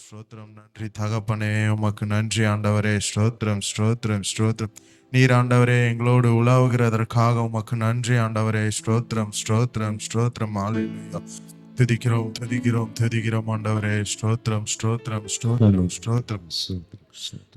ஸ்தோத்திரம். நன்றி தகப்பனே, உமக்கு நன்றி ஆண்டவரே. ஸ்தோத்திரம் ஸ்தோத்திரம் ஸ்தோத்திரம். நீர் ஆண்டவரே எங்களோடு உலாவுகிறதற்காக உமக்கு நன்றி ஆண்டவரே. ஸ்தோத்திரம் ஸ்தோத்திரம் ஸ்தோத்திரம். ஹல்லேலூயா. துதிக்கிறோம் துதிக்கிறோம் துதிக்கிறோம் ஆண்டவரே. ஸ்தோத்திரம் ஸ்தோத்திரம் ஸ்தோத்திரம் ஸ்தோத்திரம்.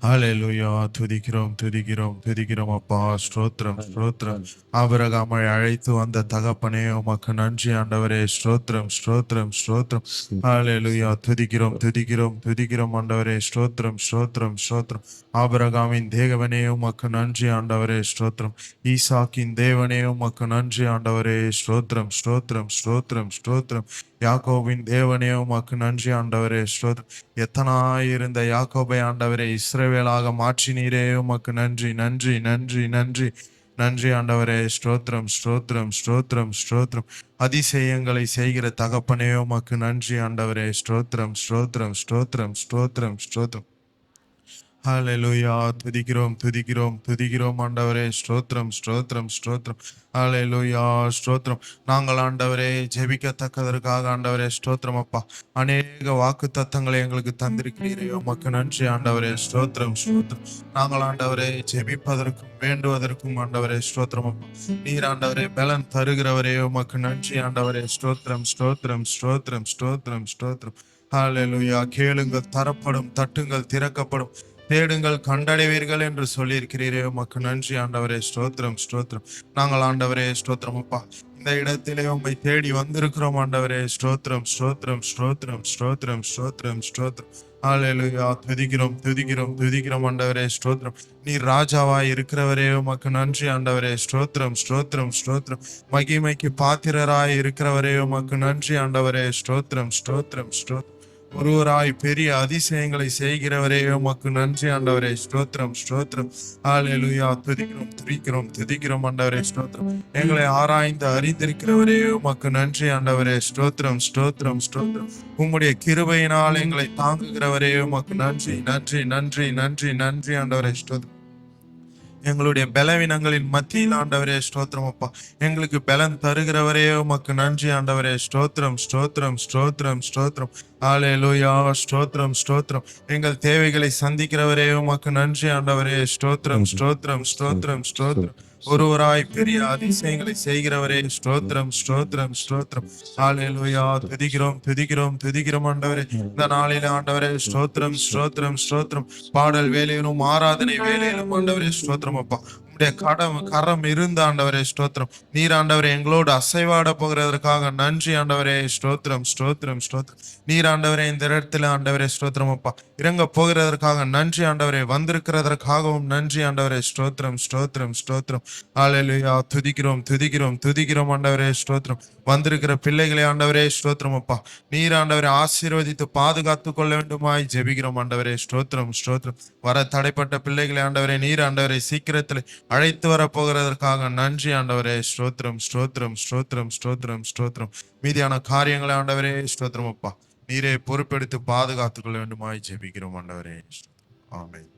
ஹல்லேலூயா. துதிக்கிறோம் துதிக்கிறோம் துதிக்கிறோம் அப்பா. ஸ்தோத்திரம் ஸ்தோத்திரம். ஆபிரகாமை அழைத்து வந்த தகப்பனே, உமக்கு நன்றி ஆண்டவரே. ஸ்தோத்திரம் ஸ்தோத்திரம் ஸ்தோத்திரம். ஹல்லேலூயா. துதிக்கிறோம் துதிக்கிறோம் துதிக்கிறோம் ஆண்டவரே. ஸ்தோத்திரம் ஸ்தோத்திரம் ஸ்தோத்திரம். ஆபிரகாமின் தேவனே, உமக்கு நன்றி ஆண்டவரே. ஸ்தோத்திரம். ஈசாக்கின் தேவனே, உமக்கு நன்றி ஆண்டவரே. ஸ்தோத்திரம் ஸ்தோத்திரம் ஸ்தோத்திரம் ஸ்தோத்திரம். யாக்கோபின் தேவனே, உமக்கு நன்றி ஆண்டவரே. ஸ்தோத்திரம். எத்தனாயிருந்த யாக்கோபை ஆண்டவரே இஸ்ரவேலாக மாற்றினீரே, உமக்கு நன்றி நன்றி நன்றி நன்றி நன்றி ஆண்டவரே. ஸ்தோத்திரம் ஸ்தோத்திரம் ஸ்தோத்திரம் ஸ்தோத்திரம். அதிசயங்களை செய்கிற தகப்பனே, உமக்கு நன்றி ஆண்டவரே. ஸ்தோத்திரம் ஸ்தோத்திரம் ஸ்தோத்திரம் ஸ்தோத்திரம் ஸ்தோத்திரம். ஹல்லேலூயா. துதிக்கிறோம் துதிக்கிறோம் துதிக்கிறோம் ஆண்டவரே. ஸ்தோத்திரம் ஸ்தோத்திரம் ஸ்தோத்திரம். ஹல்லேலூயா. ஸ்தோத்திரம். நாங்கள் ஆண்டவரே ஜெபிக்கத்தக்கதற்காக ஆண்டவரே ஸ்தோத்திரம் அப்பா. அநேக வாக்கு தத்தங்களை எங்களுக்கு தந்திருக்கிறீரே, உமக்கு நன்றி ஆண்டவரே. ஸ்தோத்திரம் ஸ்தோத்திரம். நாங்கள் ஆண்டவரே ஜெபிப்பதற்கும் வேண்டுவதற்கும் ஆண்டவரே ஸ்தோத்திரம் அப்பா. நீர் ஆண்டவரே பலன் தருகிறவரே, உமக்கு நன்றி ஆண்டவரே. ஸ்தோத்திரம் ஸ்தோத்திரம் ஸ்தோத்திரம் ஸ்தோத்திரம் ஸ்தோத்திரம். ஹல்லேலூயா. கேளுங்கள் தரப்படும், தட்டுங்கள் திறக்கப்படும், தேடுங்கள் கண்டடைவீர்கள் என்று சொல்லியிருக்கிறீரே, உமக்கு நன்றி ஆண்டவரே. ஸ்தோத்திரம் ஸ்தோத்திரம். நாங்கள் ஆண்டவரே ஸ்தோத்திரம் அப்பா இந்த இடத்திலே உம்மை தேடி வந்திருக்கிறோம் ஆண்டவரே. ஸ்தோத்திரம் ஸ்தோத்திரம் ஸ்தோத்திரம் ஸ்தோத்திரம் ஸ்தோத்திரம் ஸ்தோத்திரம். ஹல்லேலூயா. துதிக்கிறோம் துதிக்கிறோம் துதிக்கிறோம் ஆண்டவரே. ஸ்தோத்திரம். நீர் ராஜாவாய் இருக்கிறவரே, உமக்கு நன்றி ஆண்டவரே. ஸ்தோத்திரம் ஸ்தோத்திரம் ஸ்தோத்திரம். மகிமைக்கு பாத்திரராய் இருக்கிறவரே, உமக்கு நன்றி ஆண்டவரே. ஸ்தோத்திரம் ஸ்தோத்திரம் ஸ்தோத்திரம். ஒருவராய் பெரிய அதிசயங்களை செய்கிறவரே, உமக்கு நன்றி ஆண்டவரே. ஸ்தோத்திரம் ஸ்தோத்திரம். ஹல்லேலூயா. துதிக்கிறோம் துதிக்கிறோம் துதிக்கிறோம் ஆண்டவரே. ஸ்தோத்திரம். எங்களை ஆராய்ந்து அறிந்திருக்கிறவரே, உமக்கு நன்றி ஆண்டவரே. ஸ்தோத்திரம் ஸ்தோத்திரம் ஸ்தோத்திரம். உம்முடைய கிருபையினால் எங்களை தாங்குகிறவரே, உமக்கு நன்றி நன்றி நன்றி நன்றி நன்றி ஆண்டவரே. ஸ்தோத்திரம். எங்களுடைய பலவீனங்களின் மத்தியில் ஆண்டவரே ஸ்தோத்திரம் அப்பா. எங்களுக்கு பலன் தருகிறவரே, உமக்கு நன்றி ஆண்டவரே. ஸ்தோத்திரம் ஸ்தோத்திரம் ஸ்தோத்திரம் ஸ்தோத்திரம். ஹல்லேலூயா. ஸ்தோத்திரம் ஸ்தோத்திரம். எங்கள் தேவைகளை சந்திக்கிறவரே, உமக்கு நன்றி ஆண்டவரே. ஸ்தோத்திரம் ஸ்தோத்திரம் ஸ்தோத்திரம் ஸ்தோத்திரம். ஒருவராய் பெரிய அதிசயங்களை செய்கிறவரே, ஸ்தோத்திரம் ஸ்தோத்திரம் ஸ்தோத்திரம். ஹல்லேலூயா. துதிக்கிறோம் துதிக்கிறோம் துதிக்கிறோம் ஆண்டவரே. இந்த நாளில ஆண்டவரே ஸ்தோத்திரம் ஸ்தோத்திரம் ஸ்தோத்திரம். பாடல் வேலையிலும் ஆராதனை வேலையிலும் ஆண்டவரே ஸ்தோத்திரம் அப்பா. கரம் இருந்த ஆண்டவரே ஸ்தோத்திரம். நீர் ஆண்டவரே எங்களோடு அசைவாட போகிறதற்காக நன்றி ஆண்டவரே. ஸ்தோத்திரம் ஸ்தோத்திரம் ஸ்தோத்திரம். நீர் ஆண்டவரே இந்த இடத்துல ஆண்டவரே ஸ்தோத்திரம் அப்பா இறங்க போகிறதற்காக நன்றி ஆண்டவரே. வந்திருக்கிறதற்காகவும் நன்றி ஆண்டவரே. ஸ்தோத்திரம் ஸ்தோத்திரம் ஸ்தோத்திரம். ஹல்லேலூயா. துதிக்கிறோம் துதிக்கிறோம் துதிக்கிறோம் ஆண்டவரே. ஸ்தோத்திரம். வந்திருக்கிற பிள்ளைகளை ஆண்டவரே ஸ்தோத்திரம் அப்பா நீர் ஆண்டவரை ஆசீர்வதித்து பாதுகாத்து கொள்ள வேண்டுமாய் ஜெபிக்கிறோம் ஆண்டவரே. ஸ்தோத்திரம் ஸ்தோத்திரம். வர தடைப்பட்ட பிள்ளைகளை ஆண்டவரே நீர் ஆண்டவரை சீக்கிரத்தில் அழைத்து வர போகிறதற்காக நன்றி ஆண்டவரே. ஸ்தோத்திரம் ஸ்தோத்திரம் ஸ்தோத்திரம் ஸ்தோத்திரம் ஸ்தோத்திரம். மீதியான காரியங்களை ஆண்டவரே ஸ்தோத்திரம் அப்பா நீரே பொறுப்பெடுத்து பாதுகாத்துக் கொள்ள வேண்டுமாய் ஜெபிக்கிறோம் ஆண்டவரே. ஆமென்.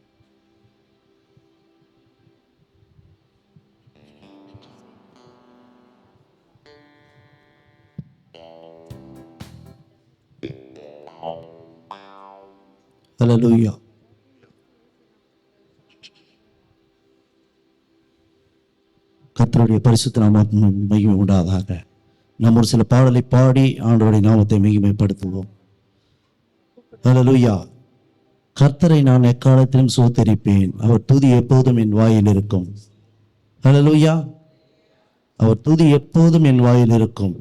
ஹல்லேலூயா. கர்த்தருடைய பரிசுத்த நாமத்துக்கு மகிமை உண்டாதாக. நம்ம ஒரு சில பாடலை பாடி ஆண்டவருடைய நாமத்தை மகிமைப்படுத்துவோம். ஹல்லேலூயா. கர்த்தரை நான் எக்காலத்திலும் சோத்தரிப்பேன், அவர் துதி எப்போதும் என் வாயில் இருக்கும். ஹல்லேலூயா. அவர் துதி எப்போதும் என் வாயில் இருக்கும்.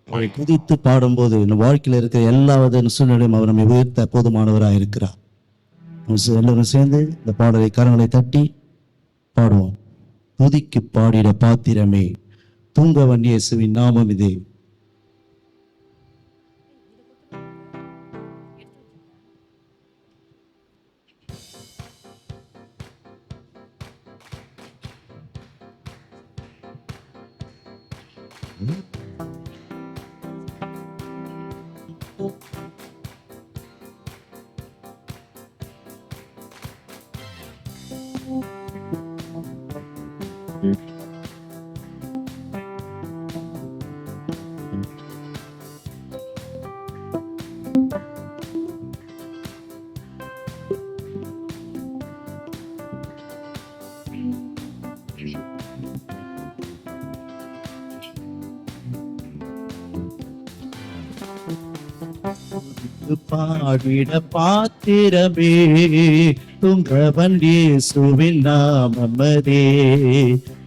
அவரை துதித்து பாடும்போது இந்த வாழ்க்கையில் இருக்கிற எல்லா வித சூழ்நிலையும் அவர் நம்மை உயர்த்த போதுமானவராக இருக்கிறார். எல்லாரும் சேர்ந்து இந்த பாடலை கரங்களை தட்டி பாடுவோம். துதிக்கு பாடிட பாத்திரமே, தூங்கவன் இயேசுவின் நாமம் இதே. பாடிட பாத்திரமே துங்கவன் இயேசுவின் நாமமதே.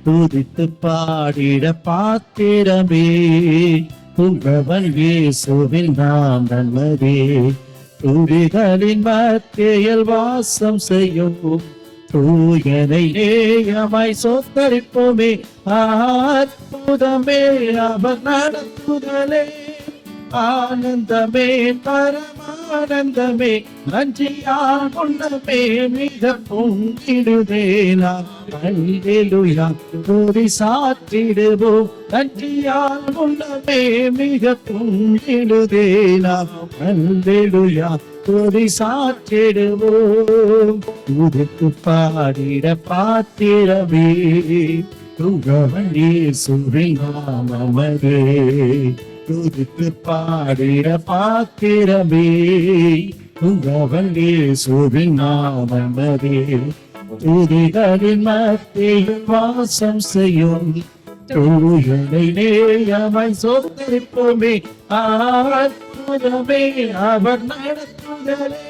துதித்து பாடிட பாத்திரமே துங்கவன் இயேசுவின் நாமமதே. துதிகளின் மத்தியில் வாசம் செய்யும் தூயனை நேயமாய் சொத்தரிப்போமே. அற்புதமே அவர் நடத்துதலே, ஆனந்தமே பரமானந்தமே, நன்றியால் கொண்டமே மிக பொங்கிடுதே. நாம் அல்லேலூயா துதி சாற்றிடுவோம், நன்றியால் கொண்டமே மிக பொங்கிடுதே. நாம் அல்லேலூயா துதி சாற்றிடுவோம். துதித்து பாடிட பாத்திரமே துங்கவன் இயேசுவின் நாமமதே. துதித்து பாடிட பாத்திரமே துங்கவன் இயேசுவின் நாமமதே. துதிகளின் மத்தியில் வாசம் செய்யும் தூயனை நேயமாய் சொத்தரிப்போமே. அற்புதமே அவர் நடத்துதலே,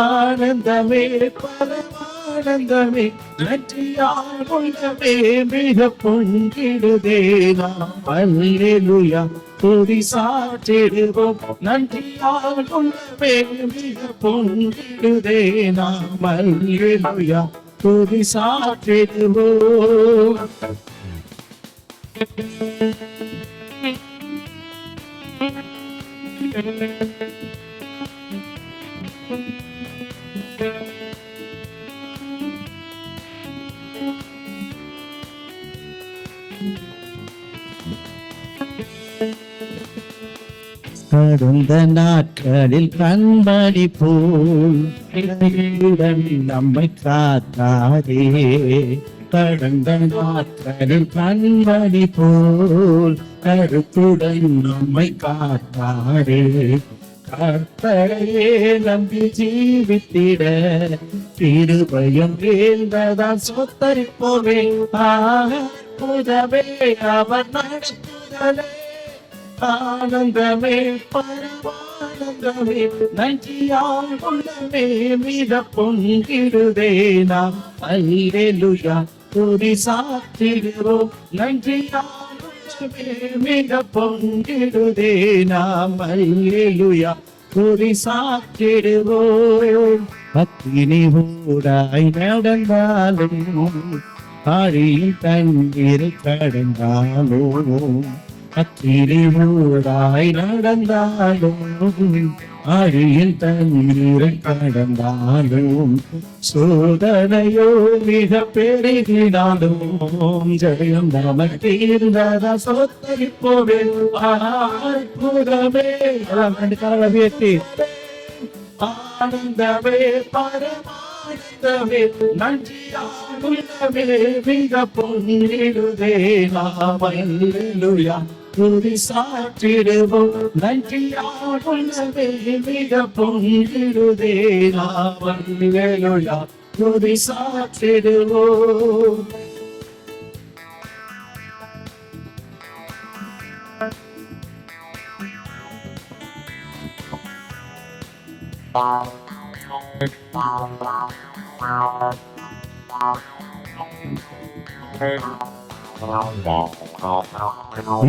ஆனந்தமே பரமானந்தமே, நன்றியால் உள்ளமே மிக பொங்கிடுதே. நாம் அல்லேலூயா துதி சாற்றிடுவோம், நன்றியால் உள்ளமே மிக பொங்கிடுதே. நாம் அல்லேலூயா துதி சாற்றிடுவோம். கடந்த நாட்களில் கண்மணி போல் நம்மை காத்தாதே. கடந்த நாட்களில் கண்மணி போல் கருத்துடன் நம்மை காத்தாரே. கர்த்தரையே நம்பி ஜீவித்திட திருபயம் வேண்டதான் சொத்தரிப்போமே. அற்புதமே அவர் நடத்துதலே, ஆனந்தமே பரமானந்தமே, நன்றியால் உள்ளமே மிக பொங்கிடுதே. நாம் அல்லேலூயா துதி சாற்றிடுவோம், நன்றியால் உள்ளமே மிக பொங்கிடுதே. நாம் அல்லேலூயா துதி சாற்றிடுவோம். அக்கினி ஊடாய் நடந்தாலும் ஆழியில் தண்ணீரை கடந்தாலும், அக்கினி ஊடாய் நடந்தாலும் ஆழியில் தண்ணீரை கடந்தாலும், சோதனையோ மிக பெருகினாலும் ஜெயம் நமக்கு இருந்ததா சொத்தரிப்போமே. அற்புதமே கரவேற்றி, ஆனந்தமே பரமானந்தமே, நன்றியால் உள்ளமே மிக பொங்கிடுதே. நாம் அல்லேலூயா துதி சாற்றிடுவோம், நன்றியால் உள்ளமே மிக பொங்கிடுதே. நாம் அல்லேலூயா துதி சாற்றிடுவோம்.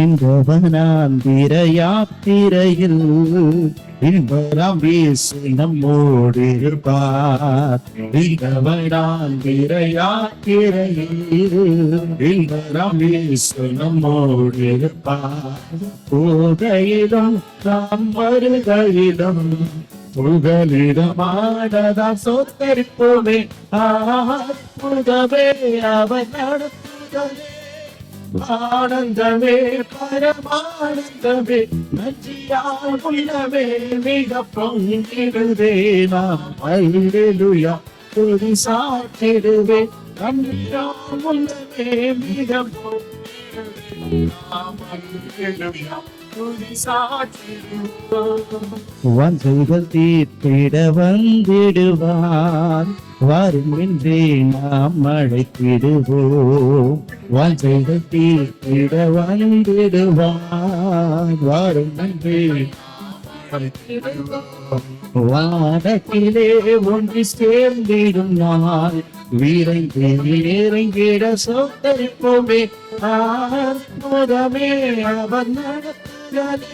இந்த வனாந்திர யாத்திரையில் இன்பராம் இயேசு நம்மோடு இருப்பார். இந்த வனாந்திர யாத்திரையில் இன்பராம் இயேசு நம்மோடு இருப்பார். போகையிலும் நாம் வருகையிலும் புகலிடமானதா சொத்தரிப்போமே. அற்புதமே அவர் நடத்துதலே, ஆனந்தமே பரமானந்தமே, நன்றியால் உள்ளமே மிக பொங்கிடுதே. நாம் அல்லேலூயா துதி சாற்றிடுவே, நன்றியால் உள்ளமே மிக பொங்கிடுவே. நாம் அல்லேலூயா துதி சாற்றிடுவோம். வாஞ்சைகள் தீர்த்திட வந்திடுவார், வரும் என்றே நாம் அழைத்திடுவோம். வாஞ்சைகள் தீர்த்திட வந்திடுவார், வரும் என்றே வானத்திலே ஒன்று சேர்ந்திடும் நாள் விரைந்து இறங்கிட சோத்தரிப்போமே. அற்புதமே அவர் நடத்துதலே.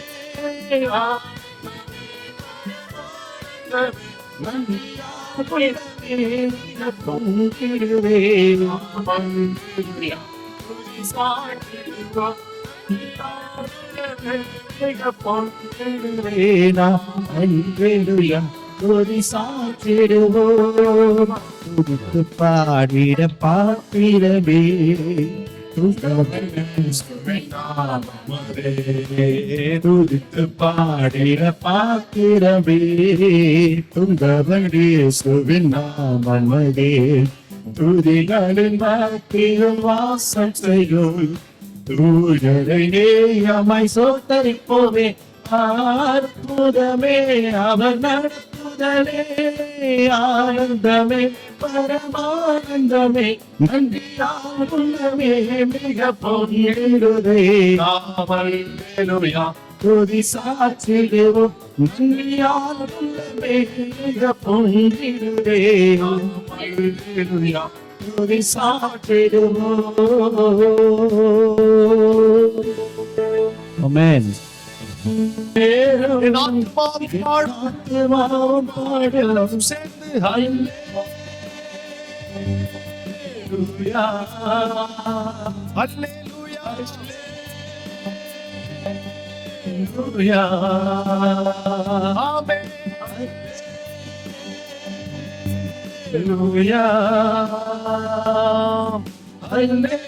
பாடிட பாத்திரமே துதித்து பாடிட பாத்திரமே துந்தவனே சுவின் நாமமதே துதிகளின் மத்தியில் வாசம் செய்யும் தூயரை நேயமாய் சோத்தரிப்போமே. அற்புதமே அவர் நடத்துதலே. ஆனந்தமே பரமானந்தமே நன்றியாகுமே மிக பொங்கிடுதே. துதி சாட்சிடுவோம் நன்றியாகுமே மிக பொங்கிடுதே. துதி சாட்சிடுவோம். ஆமென். பாடலும் சேர்ந்து ஹல்லேலூயா ஹல்லேலூயா ஹல்லேலூயா ஆமென் ஹல்லேலூயா ஹல்லேலூயா.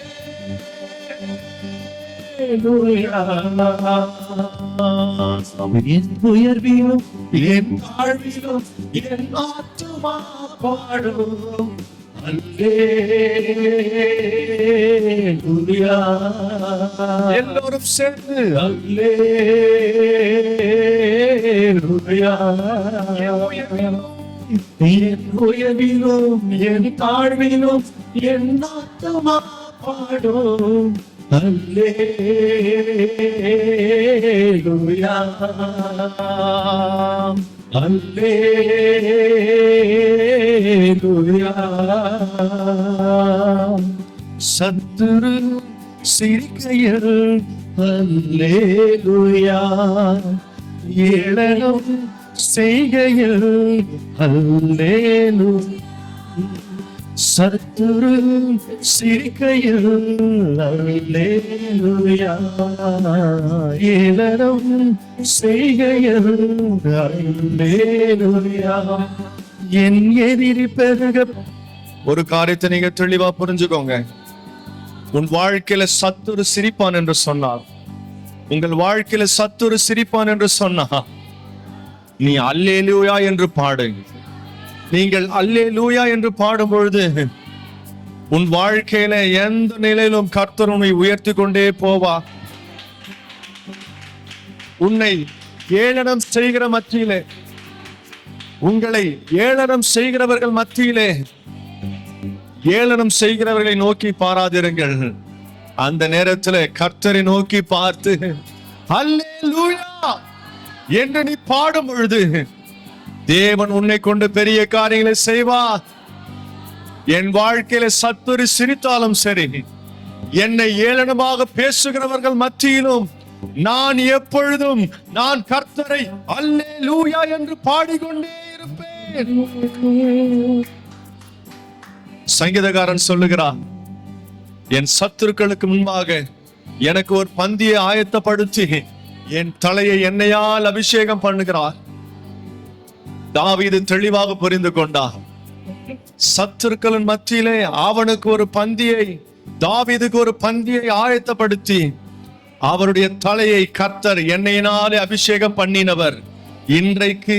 என் உயர்விலும் என் தாழ்விலும் என் ஆத்துமா பாடும் அல்லேலூயா. எல்லோரும் சேர்ந்து அல்லேலூயா. என் உயர்விலும் என் தாழ்விலும் என் ஆத்துமா பாடும் அல்லேலூயா அல்லேலூயா. சத்துரு சிரிக்கையில் அல்லேலூயா. ஏளனம் செய்கையில் அல்லேலூயா. சத்துரு சிரிக்கையில் அல்லேலூயா. ஏளனம் செய்கையில் அல்லேலூயா. என் எதிரி பெருக. ஒரு காரியத்தை நீங்க தெளிவா புரிஞ்சுக்கோங்க. உன் வாழ்க்கையில சத்துரு சிரிப்பான் என்று சொன்னார். உங்கள் வாழ்க்கையில சத்துரு சிரிப்பான் என்று சொன்னா நீ அல்லேலூயா என்று பாடு. நீங்கள் அல்லேலூயா என்று பாடும் பொழுது உன் வாழ்க்கையில எந்த நிலையிலும் கர்த்தர் உன்னை உயர்த்தி கொண்டே போவா. உன்னை ஏளனம் செய்கிற மத்தியிலே, உங்களை ஏளனம் செய்கிறவர்கள் மத்தியிலே ஏளனம் செய்கிறவர்களை நோக்கி பாராதிருங்கள். அந்த நேரத்தில் கர்த்தரை நோக்கி பார்த்து அல்லேலூயா என்று நீ பாடும் பொழுது தேவன் உன்னை கொண்டு பெரிய காரியங்களை செய்வார். என் வாழ்க்கையில சத்துரு சிரித்தாலும் சரி, என்னை ஏளனமாக பேசுகிறவர்கள் மத்தியிலும் நான் எப்பொழுதும் நான் கர்த்தரை அல்லேலூயா என்று பாடிக்கொண்டே இருப்பேன். சங்கீதக்காரன் சொல்லுகிறான், என் சத்துருக்களுக்கு முன்பாக எனக்கு ஒரு பந்தியை ஆயத்தப்படுத்தி என் தலையை எண்ணெயால் அபிஷேகம் பண்ணுகிறார். தாவீது தெளிவாக புரிந்து கொண்டார். சத்துருக்களின் மத்தியிலே அவனுக்கு ஒரு பந்தியை, தாவீதுக்கு ஒரு பந்தியை ஆயத்தப்படுத்தி அவருடைய தலையை கர்த்தர் எண்ணெயினாலே அபிஷேகம் பண்ணினவர். இன்றைக்கு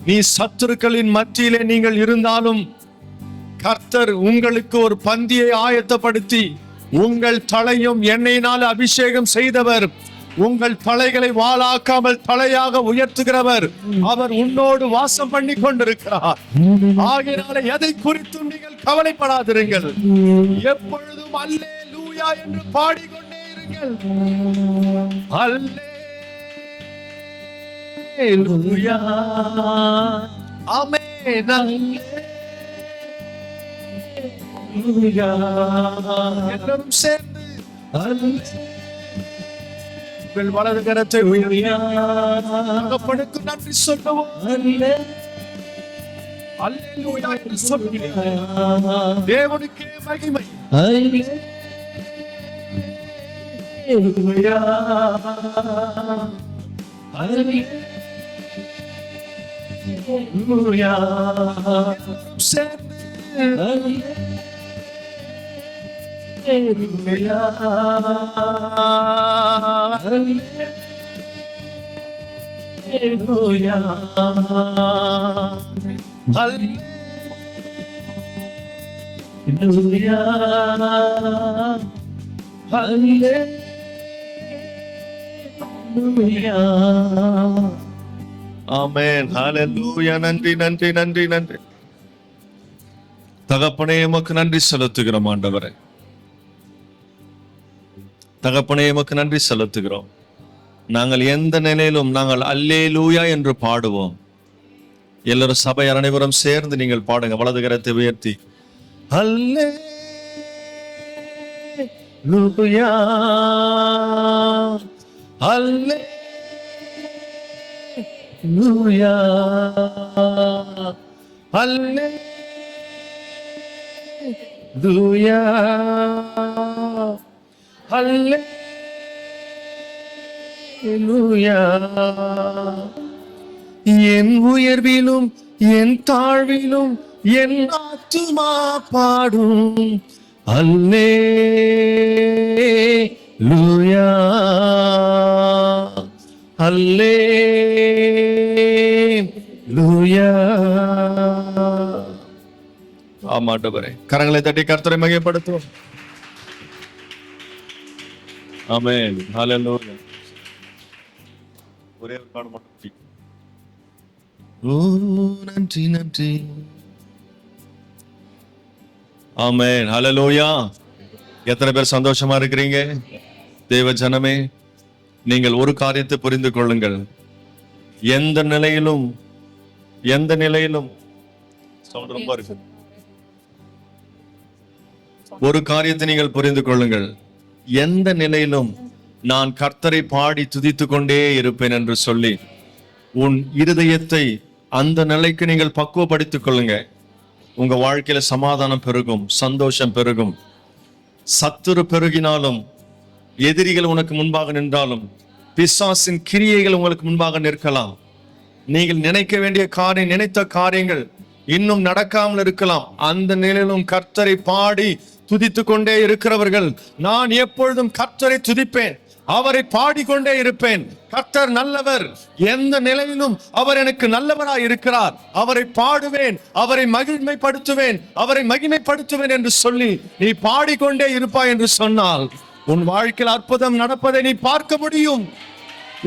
நீ சத்துருக்களின் மத்தியிலே நீங்கள் இருந்தாலும் கர்த்தர் உங்களுக்கு ஒரு பந்தியை ஆயத்தப்படுத்தி உங்கள் தலையும் எண்ணெயினாலே அபிஷேகம் செய்தவர். உங்கள் தலைகளை வாளாக்காமல் தலையாக உயர்த்துகிறவர். அவர் உன்னோடு வாசம் பண்ணி கொண்டிருக்கிறார். ஆகையினால எதை குறித்தும் நீங்கள் கவலைப்படாதிருங்கள். எப்பொழுதும் அல்லேலூயா என்று பாடிக்கொண்டே இருங்கள். அல்லேலூயா அல்லேலூயா ஆமென் அல்லேலூயா எல்லாரும் சேர்ந்து உங்கள் வலது கரத்தை தகப்பனுக்கு நன்றி சொல்லுவோம். அல்லேலூயா என்று சொல்லி தேவனுக்கே மகிமை. அல்லேலூயா அல்லேலூயா சேர்ந்து அல்லேலூயா அல்லேலூயா அல்லேலூயா அல்லேலூயா ஆமென் ஹல்லேலூயா. நன்றி நன்றி நன்றி நன்றி தகப்பனே, உமக்கு நன்றி செலுத்துகிறோம் ஆண்டவரே. தகப்பனே, உமக்கு நன்றி செலுத்துகிறோம். நாங்கள் எந்த நிலையிலும் நாங்கள் அல்லேலூயா என்று பாடுவோம். எல்லாரும் சபை அனைவரும் சேர்ந்து நீங்கள் பாடுங்க. வலது கரத்தை உயர்த்தி அல்லேலூயா அல்லேலூயா அல்லேலூயா அல்லேலூயா. என் உயர்விலும் என் தாழ்விலும் என் ஆத்துமா பாடும் அல்லேலூயா அல்லேலூயா. ஆமாண்டவரே, கரங்களை தட்டி கர்த்தரை மகிமைப்படுத்துவோம். ஆமென் ஹல்லேலூயா. ஒரே ஒரு பாடம் மட்டும். ஓ நன்றி நன்றி. ஆமென் ஹல்லேலூயா. எத்தனை பேர் சந்தோஷமா இருக்கிறீங்க? தேவ ஜனமே, நீங்கள் ஒரு காரியத்தை புரிந்து கொள்ளுங்கள். எந்த நிலையிலும் ரொம்ப இருக்கு. ஒரு காரியத்தை நீங்கள் புரிந்து கொள்ளுங்கள். எந்த நிலையிலும் நான் கர்த்தரை பாடி துதித்துக் கொண்டே இருப்பேன் என்று சொல்லி உன் இருதயத்தை அந்த நிலைக்கு நீங்கள் பக்குவப்படுத்திக் கொள்ளுங்க. உங்க வாழ்க்கையில சமாதானம் பெருகும், சந்தோஷம் பெருகும். சத்துரு பெருகினாலும், எதிரிகள் உனக்கு முன்பாக நின்றாலும், பிசாசின் கிரியைகள் உங்களுக்கு முன்பாக நிற்கலாம். நீங்கள் நினைக்க வேண்டிய காரியம், நினைத்த காரியங்கள் இன்னும் நடக்காமல் இருக்கலாம். அந்த நிலையிலும் கர்த்தரை பாடி துதித்துக் கொண்டே இருக்கிறவர்கள், நான் எப்பொழுதும் கர்த்தரை துதிப்பேன், அவரை பாடிக்கொண்டே இருப்பேன். கர்த்தர் நல்லவர், எந்த நிலையிலும் அவர் எனக்கு நல்லவராய் இருக்கிறார், அவரை பாடுவேன், அவரை மகிமைப்படுத்துவேன் என்று சொல்லி நீ பாடிக்கொண்டே இருப்பாய் என்று சொன்னால் உன் வாழ்க்கையில் அற்புதம் நடப்பதை நீ பார்க்க முடியும்.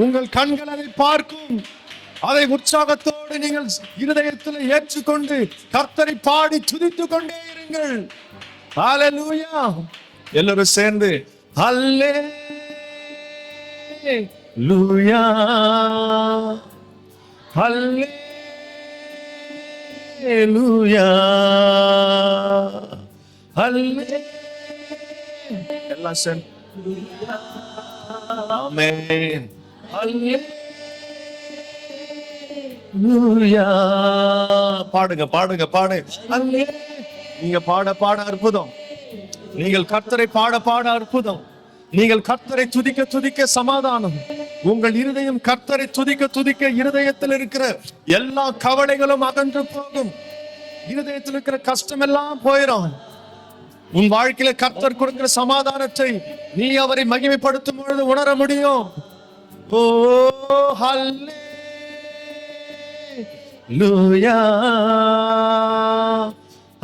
உங்கள் கண்கள் அதை பார்க்கும். அதை உற்சாகத்தோடு நீங்கள் இருதயத்தில் ஏற்றுக்கொண்டு கர்த்தரை பாடி துதித்துக் கொண்டே இருங்கள். ஹல்லேலூயா. எல்லாரும் சேர்ந்து அல்லேலூயா அல்லேலூயா அல்லேலூயா. எல்லாம் சேர்ந்து ஆமென் அல்லேலூயா. பாடுங்க பாடுங்க பாடு. நீங்க பாட பாட அற்புதம். நீங்கள் கர்த்தரை பாட பாட அற்புதம். நீங்கள் கர்த்தரை துதிக்க துதிக்க சமாதானம். உங்கள் இருதயம் கர்த்தரை துதிக்க துதிக்க இருதயத்தில் இருக்கிற எல்லா கவலைகளும் அகன்று போகும். இருதயத்தில் இருக்கிற கஷ்டம் எல்லாம் போயிடும். உன் வாழ்க்கையில கர்த்தர் கொடுக்கிற சமாதானத்தை நீ அவரை மகிமைப்படுத்தும் பொழுது உணர முடியும். ஓ ஹல்லேலூயா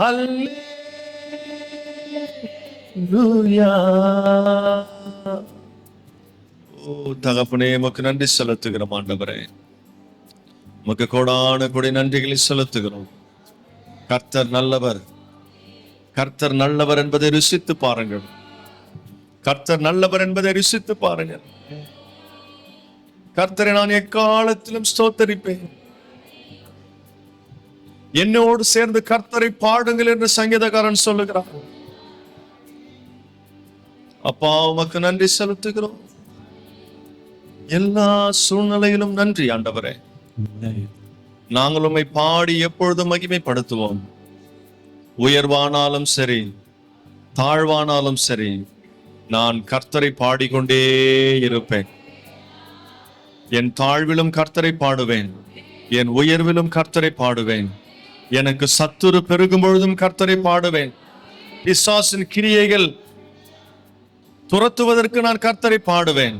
அல்லேலூயா. ஓ தகப்பனே, உமக்கு நன்றி செலுத்துகிறோம் ஆண்டவரே. உமக்கு கோடான கொடி நன்றிகளை செலுத்துகிறோம். கர்த்தர் நல்லவர், கர்த்தர் நல்லவர் என்பதை ருசித்து பாருங்கள். கர்த்தர் நல்லவர் என்பதை ருசித்து பாருங்கள். கர்த்தரை நான் எக்காலத்திலும் ஸ்தோத்தரிப்பேன். என்னோடு சேர்ந்து கர்த்தரை பாடுங்கள் என்று சங்கீதக்காரன் சொல்லுகிறார். அப்பா, உமக்கு நன்றி செலுத்துகிறோம். எல்லா சூழ்நிலையிலும் நன்றி ஆண்டவரே. நாங்கள் உம்மை பாடி எப்பொழுதும் மகிமைப்படுத்துவோம். உயர்வானாலும் சரி, தாழ்வானாலும் சரி, நான் கர்த்தரை பாடிக்கொண்டே இருப்பேன். என் தாழ்விலும் கர்த்தரை பாடுவேன், என் உயர்விலும் கர்த்தரை பாடுவேன். எனக்கு சத்துரு பெருகும் பொழுதும் கர்த்தரை பாடுவேன். பிசாசின் கிரியைகள் துரத்துவதற்கு நான் கர்த்தரை பாடுவேன்.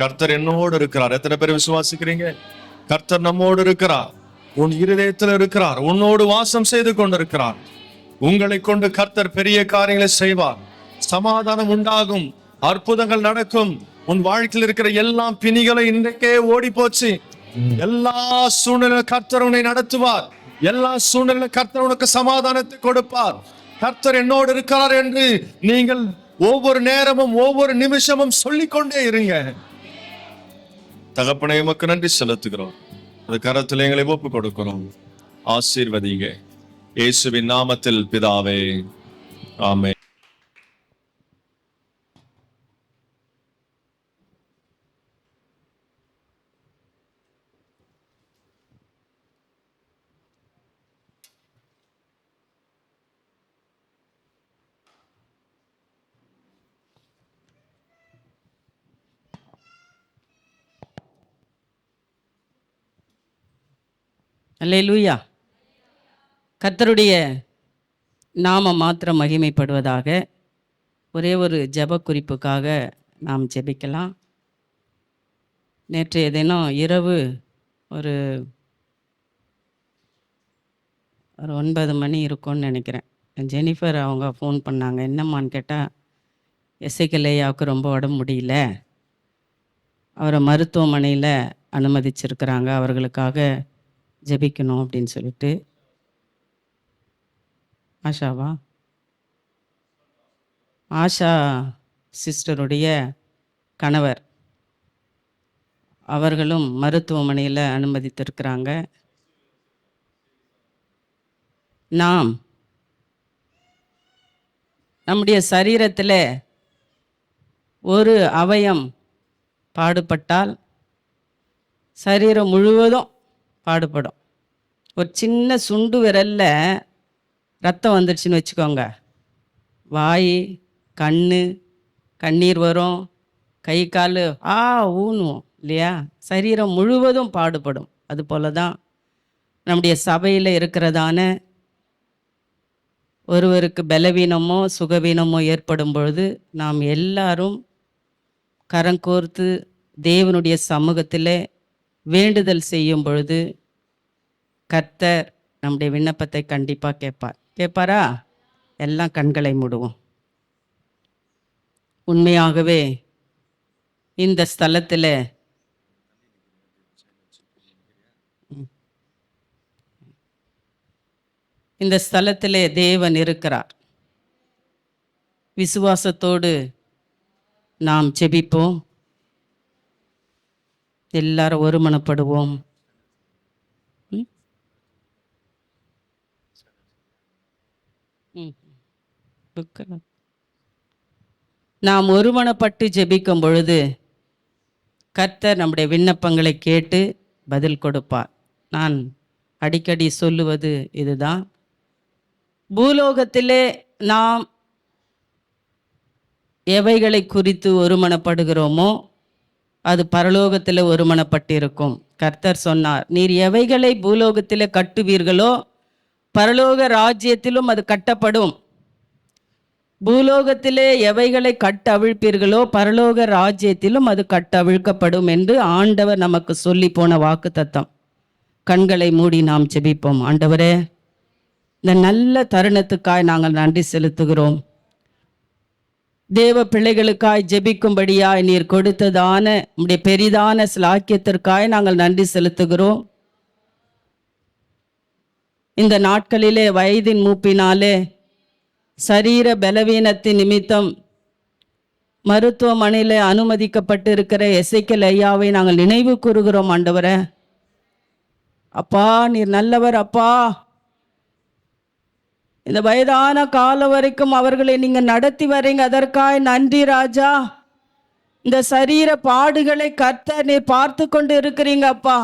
கர்த்தர் என்னோடு இருக்கிறார். எத்தனை பேர் விசுவாசிக்கிறீங்க? கர்த்தர் நம்மோடு இருக்கிறார். உன் இருதயத்தில் இருக்கிறார். உன்னோடு வாசம் செய்து கொண்டிருக்கிறார். உங்களை கொண்டு கர்த்தர் பெரிய காரியங்களை செய்வார். சமாதானம் உண்டாகும், அற்புதங்கள் நடக்கும். உன் வாழ்க்கையில் இருக்கிற எல்லா பிணிகளை இன்றைக்கே ஓடி போச்சு. எல்லா சூழ்நிலையிலும் கர்த்தர் உன்னை நடத்துவார். எல்லா சூழ்நிலையிலும் கர்த்தர் உனக்கு சமாதானத்தை கொடுப்பார். கர்த்தர் என்னோடு இருக்கிறார் என்று நீங்கள் ஒவ்வொரு நேரமும் ஒவ்வொரு நிமிஷமும் சொல்லிக்கொண்டே இருங்க. தகப்பனே, உமக்கு நன்றி செலுத்துகிறோம். அது கரத்தில் எங்களை ஒப்பு கொடுக்கிறோம். ஆசீர்வதிங்க. இயேசுவின் நாமத்தில் பிதாவே, ஆமென். அல்லேலூயா. கர்த்தருடைய நாமம் மாத்திரம் மகிமைப்படுவதாக. ஒரே ஒரு ஜெப குறிப்புக்காக நாம் ஜெபிக்கலாம். நேற்றைய தினம் இரவு ஒரு 9 மணி இருக்கும்னு நினைக்கிறேன். ஜெனிஃபர் அவங்க ஃபோன் பண்ணாங்க. என்னம்மான்னு கேட்டால், எசேக்கியேலுக்கு ரொம்ப உடம்பு முடியல, அவரை மருத்துவமனையில் அனுமதிச்சிருக்கிறாங்க, அவர்களுக்காக ஜெபிக்கணும் அப்படின்னு சொல்லிட்டு. ஆஷாவா? ஆஷா சிஸ்டருடைய கணவர், அவர்களும் மருத்துவமனையில் அனுமதித்திருக்கிறாங்க. நாம் நம்முடைய சரீரத்தில் ஒரு அவயம் பாடுபட்டால் சரீரம் முழுவதும் பாடுபடும். ஒரு சின்ன சுண்டு விரல்ல ரத்தம் வந்துடுச்சுன்னு வச்சுக்கோங்க, வாய், கண், கண்ணீர் வரும், கை கால் ஊனும் இல்லையா? சரீரம் முழுவதும் பாடுபடும். அதுபோல தான் நம்முடைய சபையில் இருக்கிறதான ஒருவருக்கு பலவீனமோ சுகவீனமோ ஏற்படும் பொழுது நாம் எல்லாரும் கரங்கோர்த்து தேவனுடைய சமூகத்தில் வேண்டுதல் செய்யும் பொழுது கர்த்தர் நம்முடைய விண்ணப்பத்தை கண்டிப்பாக கேட்பாரா? எல்லாம் கண்களை மூடுவோம். உண்மையாகவே இந்த ஸ்தலத்தில் தேவன் இருக்கிறார். விசுவாசத்தோடு நாம் ஜெபிப்போம். எல்லாரும் ஒருமனப்படுவோம். நாம் ஒருமனப்பட்டு ஜெபிக்கும் பொழுது கர்த்தர் நம்முடைய விண்ணப்பங்களை கேட்டு பதில் கொடுப்பார். நான் அடிக்கடி சொல்லுவது இதுதான். பூலோகத்திலே நாம் எவைகளை குறித்து ஒருமனப்படுகிறோமோ அது பரலோகத்தில் ஒருமனப்பட்டிருக்கும். கர்த்தர் சொன்னார், நீர் எவைகளை பூலோகத்தில் கட்டுவீர்களோ பரலோக ராஜ்யத்திலும் அது கட்டப்படும். பூலோகத்திலே எவைகளை கட்டவிழ்ப்பீர்களோ பரலோக ராஜ்யத்திலும் அது கட்டவிழ்க்கப்படும் என்று ஆண்டவர் நமக்கு சொல்லி போன வாக்கு தத்தம். கண்களை மூடி நாம் ஜெபிப்போம். ஆண்டவரே, இந்த நல்ல தருணத்துக்காய் நாங்கள் நன்றி செலுத்துகிறோம். தேவ பிள்ளைகளுக்காய் ஜெபிக்கும்படியாய் நீர் கொடுத்ததான உம்முடைய பெரிதான ஸ்லாக்கியத்திற்காய் நாங்கள் நன்றி செலுத்துகிறோம். இந்த நாட்களிலே வயதின் மூப்பினாலே சரீர பலவீனத்தின் நிமித்தம் மருத்துவமனையில் அனுமதிக்கப்பட்டு இருக்கிற எசேக்கியேல் ஐயாவை நாங்கள் நினைவு கூறுகிறோம் ஆண்டவரே. அப்பா நீர் நல்லவர் அப்பா. இந்த வயதான காலம் வரைக்கும் அவர்களை நீங்க நடத்தி வரீங்க, அதற்காக நன்றி ராஜா. இந்த சரீர பாடுகளை கர்த்தர் நீர் பார்த்து கொண்டு இருக்கிறீங்க அப்பா.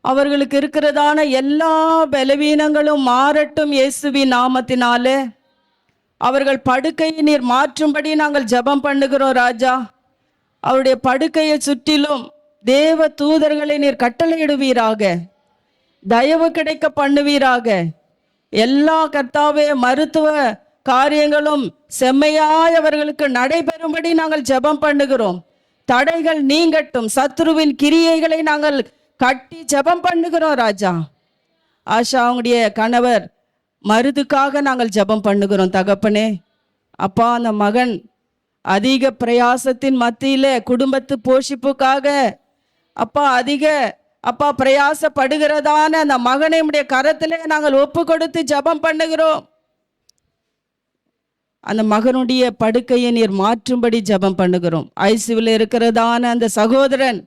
அவர்களுக்கு இருக்கிறதான எல்லா பலவீனங்களும் மாறட்டும் இயேசுவின் நாமத்தினாலே. அவர்கள் படுக்கையை நீர் மாற்றும்படி நாங்கள் ஜெபம் பண்ணுகிறோம் ராஜா. அவருடைய படுக்கையை சுற்றிலும் தேவ தூதர்களை நீர் கட்டளையிடுவீராக, தயவு கிடைக்க பண்ணுவீராக. எல்லா கர்த்தாவே மருத்துவ காரியங்களும் செம்மையாய் அவர்களுக்கு நடைபெறும்படி நாங்கள் ஜெபம் பண்ணுகிறோம். தடைகள் நீங்கட்டும், சத்ருவின் கிரியைகளை நாங்கள் கட்டி ஜெபம் பண்ணுகிறோம் ராஜா. ஆஷா அவங்களுடைய கணவர் மருதுக்காக நாங்கள் ஜெபம் பண்ணுகிறோம் தகப்பனே. அப்பா அந்த மகன் அதிக பிரயாசத்தின் மத்தியிலே குடும்பத்து போஷிப்புக்காக அப்பா பிரயாசப்படுகிறதான அந்த மகனை உடைய கரத்திலே நாங்கள் ஒப்பு கொடுத்து ஜெபம் பண்ணுகிறோம். அந்த மகனுடைய படுக்கையை நீர் மாற்றும்படி ஜெபம் பண்ணுகிறோம். ஐசியூவில் இருக்கிறதான அந்த சகோதரன்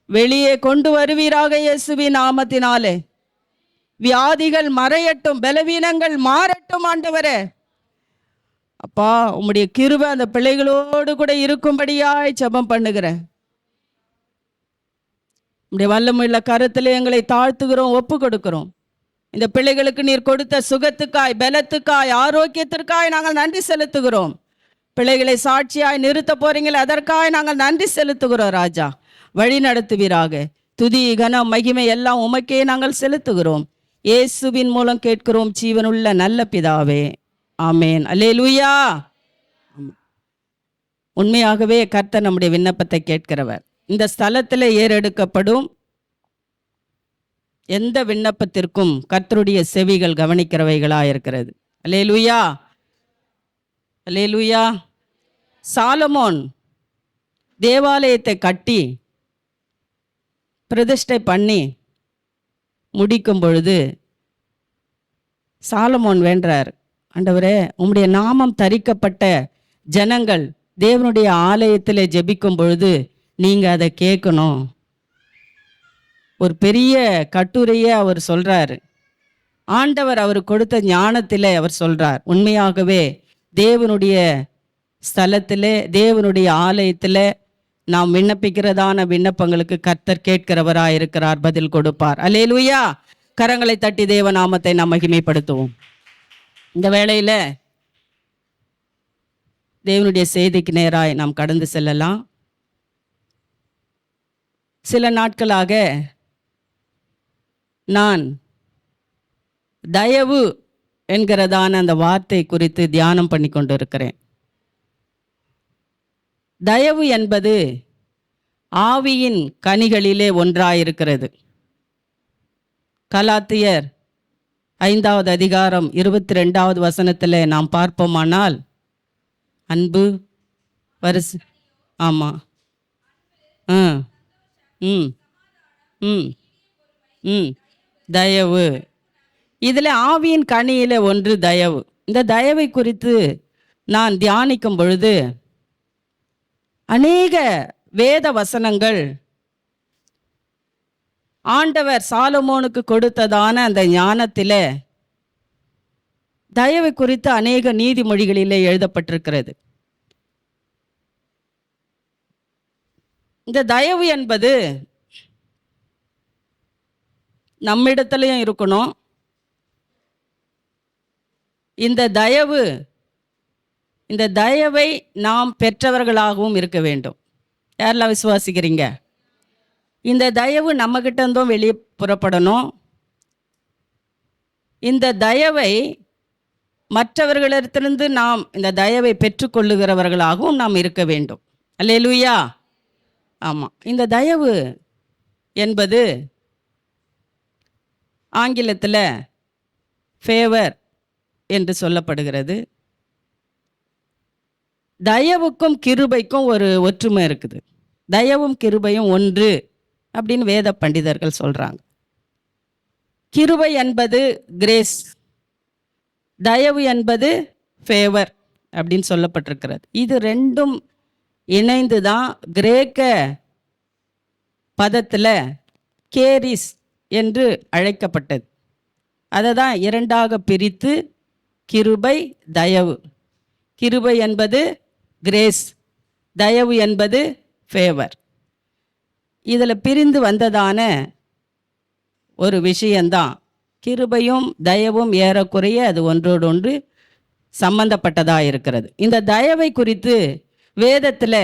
வெளியே கொண்டு வருவீராக இயேசுவின் நாமத்தினாலே. வியாதிகள் மறையட்டும், பலவீனங்கள் மாறட்டும் ஆண்டவரே. அப்பா உம்முடைய கிருபை அந்த பிள்ளைகளோடு கூட இருக்கும்படியாய் ஜெபம் பண்ணுகிறேன். உம்முடைய வல்லமையுள்ள கருத்திலே எங்களை தாழ்த்துகிறோம், ஒப்பு கொடுக்கிறோம். இந்த பிள்ளைகளுக்கு நீர் கொடுத்த சுகத்துக்காய், பலத்துக்காய், ஆரோக்கியத்திற்காய் நாங்கள் நன்றி செலுத்துகிறோம். பிள்ளைகளை சாட்சியாய் நிறுத்த போறீங்களே, அதற்காக நாங்கள் நன்றி செலுத்துகிறோம் ராஜா. வழி நடத்துவீராக. துதி கனம் மகிமை எல்லாம் உமக்கே நாங்கள் செலுத்துகிறோம். இயேசுவின் மூலம் கேட்கிறோம் ஜீவனுள்ள நல்ல பிதாவே, ஆமேன். அல்லேலூயா. உண்மையாகவே கர்த்தர் நம்முடைய விண்ணப்பத்தை கேட்கிறவர். இந்த ஸ்தலத்தில் ஏறெடுக்கப்படும் எந்த விண்ணப்பத்திற்கும் கர்த்தருடைய செவிகள் கவனிக்கிறவைகளா இருக்கிறது. அல்லேலூயா, அல்லேலூயா. சாலமோன் தேவாலயத்தை கட்டி பிரதிஷ்டை பண்ணி முடிக்கும் பொழுது சாலமோன் வேண்டார், ஆண்டவரே உம்முடைய நாமம் தரிக்கப்பட்ட ஜனங்கள் தேவனுடைய ஆலயத்திலே ஜெபிக்கும் பொழுது நீங்க அதை கேட்கணும். ஒரு பெரிய கட்டுரையை அவர் சொல்றாரு. ஆண்டவர் அவர் கொடுத்த ஞானத்திலே அவர் சொல்றார், உண்மையாகவே தேவனுடைய ஸ்தலத்திலே தேவனுடைய ஆலயத்திலே நாம் விண்ணப்பிக்கிறதான விண்ணப்பங்களுக்கு கர்த்தர் கேட்கிறவராய் இருக்கிறார், பதில் கொடுப்பார். அல்லேலூயா. கரங்களை தட்டி தேவ நாமத்தை நாம் மகிமைப்படுத்துவோம். இந்த வேளையில தேவனுடைய செய்திக்கு நேராய் நாம் கடந்து செல்லலாம். சில நாட்களாக நான் தயவு என்கிறதான அந்த வார்த்தை குறித்து தியானம் பண்ணி கொண்டு இருக்கிறேன். தயவு என்பது ஆவியின் கனிகளிலே ஒன்றாயிருக்கிறது. கலாத்தியர் 5வது அதிகாரம் 22வது வசனத்தில் நாம் பார்ப்போமானால், அன்பு ஆமாம் தயவு, இதில் ஆவியின் கனியில ஒன்று தயவு. இந்த தயவை குறித்து நான் தியானிக்கும் பொழுது அநேக வேத வசனங்கள் ஆண்டவர் சாலமோனுக்கு கொடுத்ததான அந்த ஞானத்தில தயவை குறித்து அநேக நீதிமொழிகளிலே எழுதப்பட்டிருக்கிறது. இந்த தயவு என்பது நம்மிடத்துலையும் இருக்கணும். இந்த தயவை நாம் பெற்றவர்களாகவும் இருக்க வேண்டும். யாரெல்லாம் விசுவாசிக்கிறீங்க? இந்த தயவு நம்மகிட்ட இருந்தும் வெளியே புறப்படணும். இந்த தயவை மற்றவர்களிடத்திலிருந்து நாம் இந்த தயவை பெற்றுக்கொள்ளுகிறவர்களாகவும் நாம் இருக்க வேண்டும். அல்லேலூயா. ஆமாம், இந்த தயவு என்பது ஆங்கிலத்தில் ஃபேவர் என்று சொல்லப்படுகிறது. தயவுக்கும் கிருபைக்கும் ஒரு ஒற்றுமை இருக்குது. தயவும் கிருபையும் ஒன்று அப்படின்னு வேத பண்டிதர்கள் சொல்றாங்க. கிருபை என்பது கிரேஸ், தயவு என்பது ஃபேவர் அப்படின்னு சொல்லப்பட்டிருக்கிறது. இது ரெண்டும் இணைந்து தான் கிரேக்க பதத்தில் கேரிஸ் என்று அழைக்கப்பட்டது. அதை தான் இரண்டாக பிரித்து கிருபை, தயவு. கிருபை என்பது கிரேஸ், தயவு என்பது ஃபேவர். இதில் பிரிந்து வந்ததான ஒரு விஷயந்தான். கிருபையும் தயவும் ஏறக்குறைய அது ஒன்றோடொன்று சம்பந்தப்பட்டதாக இருக்கிறது. இந்த தயவை குறித்து வேதத்தில்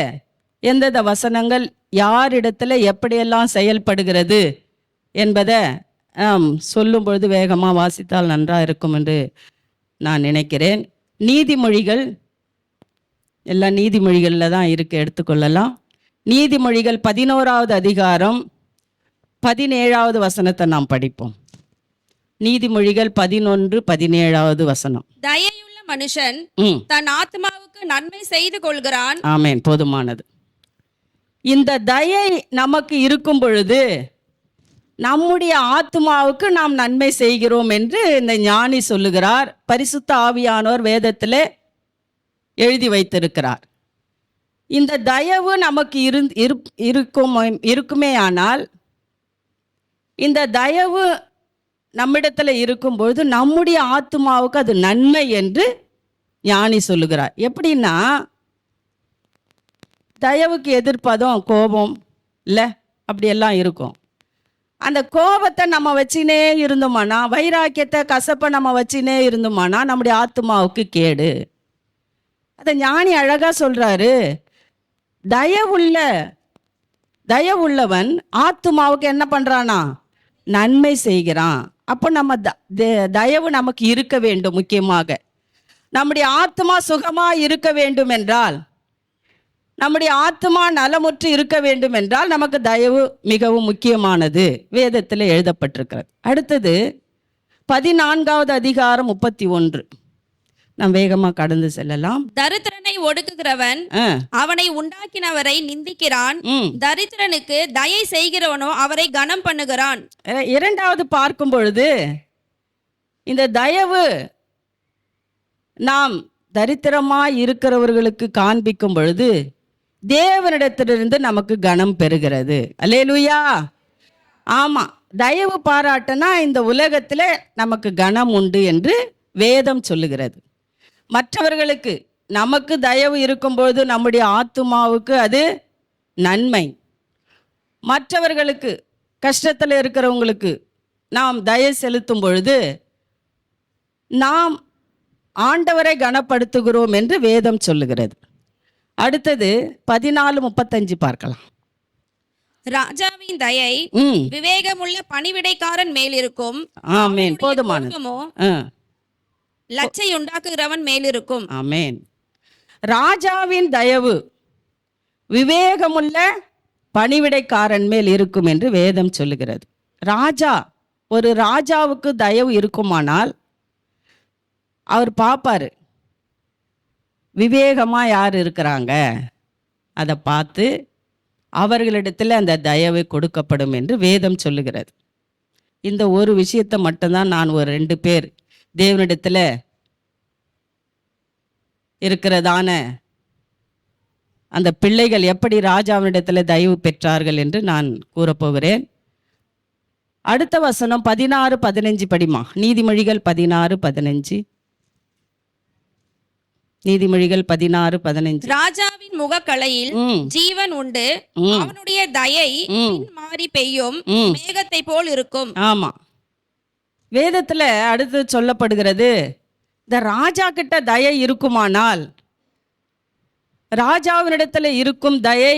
எந்தெந்த வசனங்கள் யாரிடத்தில் எப்படியெல்லாம் செயல்படுகிறது என்பதை சொல்லும் பொழுது வேகமாக வாசித்தால் நன்றாக இருக்கும் என்று நான் நினைக்கிறேன். நீதிமொழிகள், எல்லா நீதிமொழிகளில் தான் இருக்குது, எடுத்துக்கொள்ளலாம். நீதிமொழிகள் 11வது அதிகாரம் 17வது வசனத்தை நாம் படிப்போம். நீதிமொழிகள் 11:17 வசனம். தயையுள்ள மனுஷன் தன் ஆத்மாவுக்கு நன்மை செய்து கொள்கிறான். ஆமென், போதுமானது. இந்த தயை நமக்கு இருக்கும் பொழுது நம்முடைய ஆத்மாவுக்கு நாம் நன்மை செய்கிறோம் என்று இந்த ஞானி சொல்லுகிறார். பரிசுத்த ஆவியானோர் வேதத்தில் எழுதி வைத்திருக்கிறார். இந்த தயவு நமக்கு இருக்குமே ஆனால், இந்த தயவு நம்மிடத்தில் இருக்கும்பொழுது நம்முடைய ஆத்மாவுக்கு அது நன்மை என்று ஞானி சொல்லுகிறார். எப்படின்னா, தயவுக்கு எதிர்ப்பதும் கோபம் இல்லை, அப்படியெல்லாம் இருக்கும். அந்த கோபத்தை நம்ம வச்சுனே இருந்தோமானா, வைராக்கியத்தை கசப்பை நம்ம வச்சுனே இருந்தோமானா நம்முடைய ஆத்மாவுக்கு கேடு. அதை ஞானி அழகா சொல்றாரு. தயவுள்ளவன் ஆத்மாவுக்கு என்ன பண்றானா? நன்மை செய்கிறான். அப்போ நம்ம தயவு நமக்கு இருக்க வேண்டும். முக்கியமாக நம்முடைய ஆத்மா சுகமா இருக்க வேண்டும் என்றால், நம்முடைய ஆத்மா நலமுற்று இருக்க வேண்டும் என்றால் நமக்கு தயவு மிகவும் முக்கியமானது, வேதத்தில் எழுதப்பட்டிருக்கிறது. அடுத்தது 14வது அதிகாரம் 31. நாம் வேகமா கடந்து செல்லலாம். தரித்திரனை ஒடுக்குகிறவன் அவனை உண்டாக்கினவரை நிந்திக்கிறான். தரித்திரனுக்கு தயை செய்கிறவனோ அவரை கனம் பண்ணுகிறான். இரண்டாவது பார்க்கும் பொழுது இந்த தயவு நாம் தரித்திரமாய் இருக்கிறவர்களுக்கு காண்பிக்கும் பொழுது தேவனிடத்திலிருந்து நமக்கு கனம் பெறுகிறது. அல்லேலூயா. ஆமா, தயவு பாராட்டினா இந்த உலகத்தில் நமக்கு கனம் உண்டு என்று வேதம் சொல்லுகிறது. மற்றவர்களுக்கு நமக்கு தயவு இருக்கும்போது நம்முடைய ஆத்துமாவுக்கு அது நன்மை. மற்றவர்களுக்கு, கஷ்டத்தில் இருக்கிறவங்களுக்கு நாம் தயை செலுத்தும் பொழுது நாம் ஆண்டவரை கனப்படுத்துகிறோம் என்று வேதம் சொல்லுகிறது. அடுத்தது 14:35 பார்க்கலாம். ராஜாவின் தயை விவேகமுள்ள பணிவிடைக்காரன் மேல் இருக்கும். ஆமென், போதுமானது. லட்சை உண்டாக்குகிறவன் மேல் இருக்கும். ஆமென். ராஜாவின் தயவு விவேகமுள்ள பணிவிடைக்காரன் மேல் இருக்கும் என்று வேதம் சொல்லுகிறது. ஒரு ராஜாவுக்கு தயவு இருக்குமானால் அவர் பார்ப்பாரு, விவேகமா யார் இருக்கிறாங்க, அதை பார்த்து அவர்களிடத்தில் அந்த தயவு கொடுக்கப்படும் என்று வேதம் சொல்லுகிறது. இந்த ஒரு விஷயத்தை மட்டும்தான் நான் ஒரு 2 பேர் தேவனிடத்தில் இருக்கிறதான அந்த பிள்ளைகள் எப்படி ராஜாவினிடத்தில் தயவு பெற்றார்கள் என்று நான் கூறப்போகிறேன். அடுத்த வசனம் 16:15 படிமா. நீதிமொழிகள் 16:15. நீதிமொழிகள் 16:15. ராஜாவின் முகக்கலையில் ஜீவன் உண்டு, அவனுடைய தயை மாறி பெய்யும் மேகத்தை போல் இருக்கும். ஆமா, வேதத்துல அடுத்து சொல்லப்படுகிறது, இந்த ராஜா கிட்ட தயை இருக்குமானால், ராஜாவினிடத்துல இருக்கும் தயை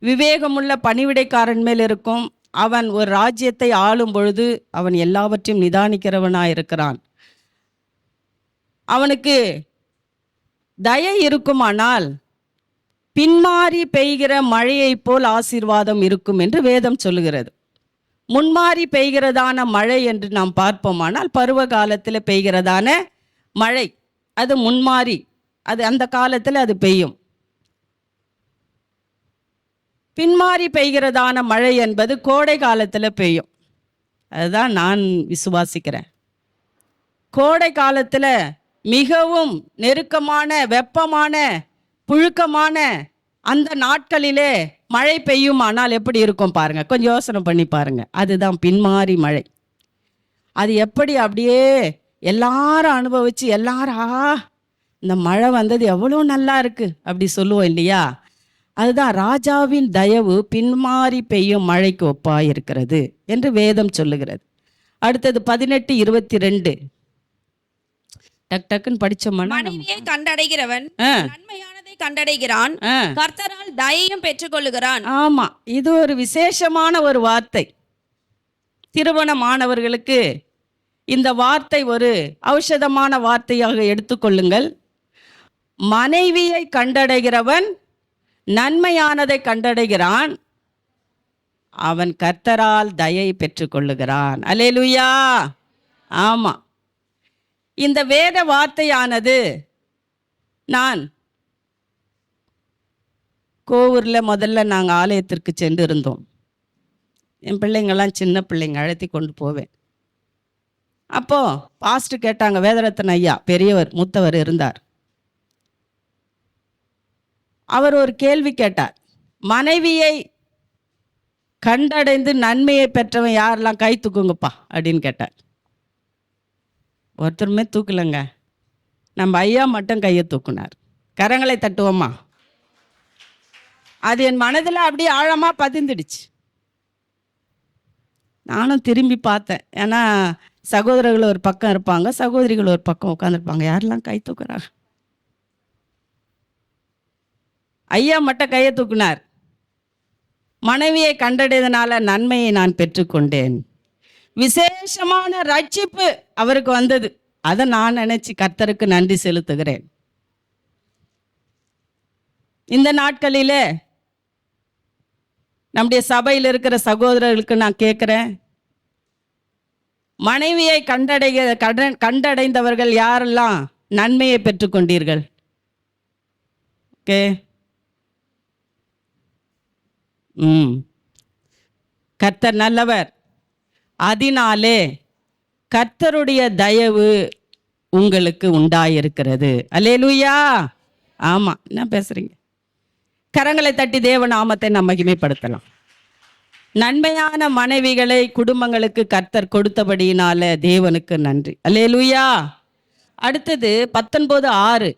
விவேகமுள்ள பணிவிடைக்காரன் மேல் இருக்கும். அவன் ஒரு ராஜ்யத்தை ஆளும் பொழுது அவன் எல்லாவற்றையும் நிதானிக்கிறவனாய் இருக்கிறான். அவனுக்கு தயை இருக்குமானால் பின்மாறி பெய்கிற மழையை போல் ஆசீர்வாதம் இருக்கும் என்று வேதம் சொல்லுகிறது. முன்மாறி பெய்கிறதான மழை என்று நாம் பார்ப்போமானால் பருவ காலத்தில் பெய்கிறதான மழை அது முன்மாறி, அது அந்த காலத்தில் அது பெய்யும். பின்மாறி பெய்கிறதான மழை என்பது கோடை காலத்தில் பெய்யும். அதுதான் நான் விசுவாசிக்கிறேன். கோடை காலத்தில் மிகவும் நெருக்கமான வெப்பமான புழுக்கமான அந்த நாட்களிலே மழை பெய்யுமானால் எப்படி இருக்கும் பாருங்க, கொஞ்சம் யோசனை பண்ணி பாருங்க. அதுதான் பின்மாறி மழை. அது எப்படி அப்படியே எல்லாரும் அனுபவிச்சு எல்லாரும் இந்த மழை வந்தது எவ்வளோ நல்லா இருக்கு அப்படி சொல்லுவோம் இல்லையா? அதுதான் ராஜாவின் தயவு பின்மாறி பெய்யும் மழைக்கு ஒப்பாய் இருக்கிறது என்று வேதம் சொல்லுகிறது. அடுத்தது 18:22. டக் டக்குன்னு படிச்சோம்னா, மனைவியை கண்டடைகிறவன் ஆ. நன்மையானதை கண்டடைகிறான், ஆ. கர்த்தரால் தயையும் பெற்றுக்கொள்ளுகிறான். ஆமா, இது ஒரு விசேஷமான ஒரு வார்த்தை. திருமணமானவர்களுக்கு இந்த வார்த்தை ஒரு ஔஷதமான வார்த்தையாக எடுத்துக்கொள்ளுங்கள். மனைவியை கண்டடைகிறவன் நன்மையானதை கண்டடைகிறான், அவன் கர்த்தரால் தயை பெற்றுக்கொள்ளுகிறான். அல்லேலூயா. ஆமா, இந்த வேத வார்த்தையானது நான் கோவூரில் முதல்ல நாங்கள் ஆலயத்திற்கு சென்று இருந்தோம். என் பிள்ளைங்கள்லாம் சின்ன பிள்ளைங்க, அழைத்தி கொண்டு போவேன். அப்போ பாஸ்ட் கேட்டாங்க, வேதரத்ன ஐயா பெரியவர் மூத்தவர் இருந்தார். அவர் ஒரு கேள்வி கேட்டார். மனைவியை கண்டடைந்து நன்மையை பெற்றவன் யாரெல்லாம் கை தூக்குங்கப்பா அப்படின்னு கேட்டார். ஒருத்தருமே தூக்கலைங்க. நம்ம ஐயா மட்டும் கையை தூக்குனார். கரங்களை தட்டுவோமா? அது என் மனதில் அப்படியே ஆழமா பதிந்துடுச்சு. நானும் திரும்பி பார்த்தேன். ஏன்னா சகோதரர்கள் ஒரு பக்கம் இருப்பாங்க, சகோதரிகள் ஒரு பக்கம் உட்காந்துருப்பாங்க. யாரெல்லாம் கை தூக்குறாங்க? ஐயா மட்டும் கையை தூக்குனார். மனைவியை கண்டடையதனால நன்மையை நான் பெற்றுக்கொண்டேன். விசேஷமான ரட்சிப்பு அவருக்கு வந்தது. அதை நான் நினைச்சு கர்த்தருக்கு நன்றி செலுத்துகிறேன். இந்த நாட்களிலே நம்முடைய சபையில் இருக்கிற சகோதரர்களுக்கு நான் கேட்குறேன், மனைவியை கண்டடைந்தவர்கள் யாரெல்லாம் நன்மையை பெற்றுக்கொண்டீர்கள்? ஓகே. கர்த்தர் நல்லவர், அதனாலே கர்த்தருடைய தயவு உங்களுக்கு உண்டாயிருக்கிறது. அல்லேலூயா. ஆமா, என்ன பேசுறீங்க? கரங்களை தட்டி தேவ நாமத்தை நாம் மகிமைப்படுத்தலாம். நன்மையான மனைவிகளை குடும்பங்களுக்கு கர்த்தர் கொடுத்தபடியினால தேவனுக்கு நன்றி. அல்லேலூயா. அடுத்தது 19:6.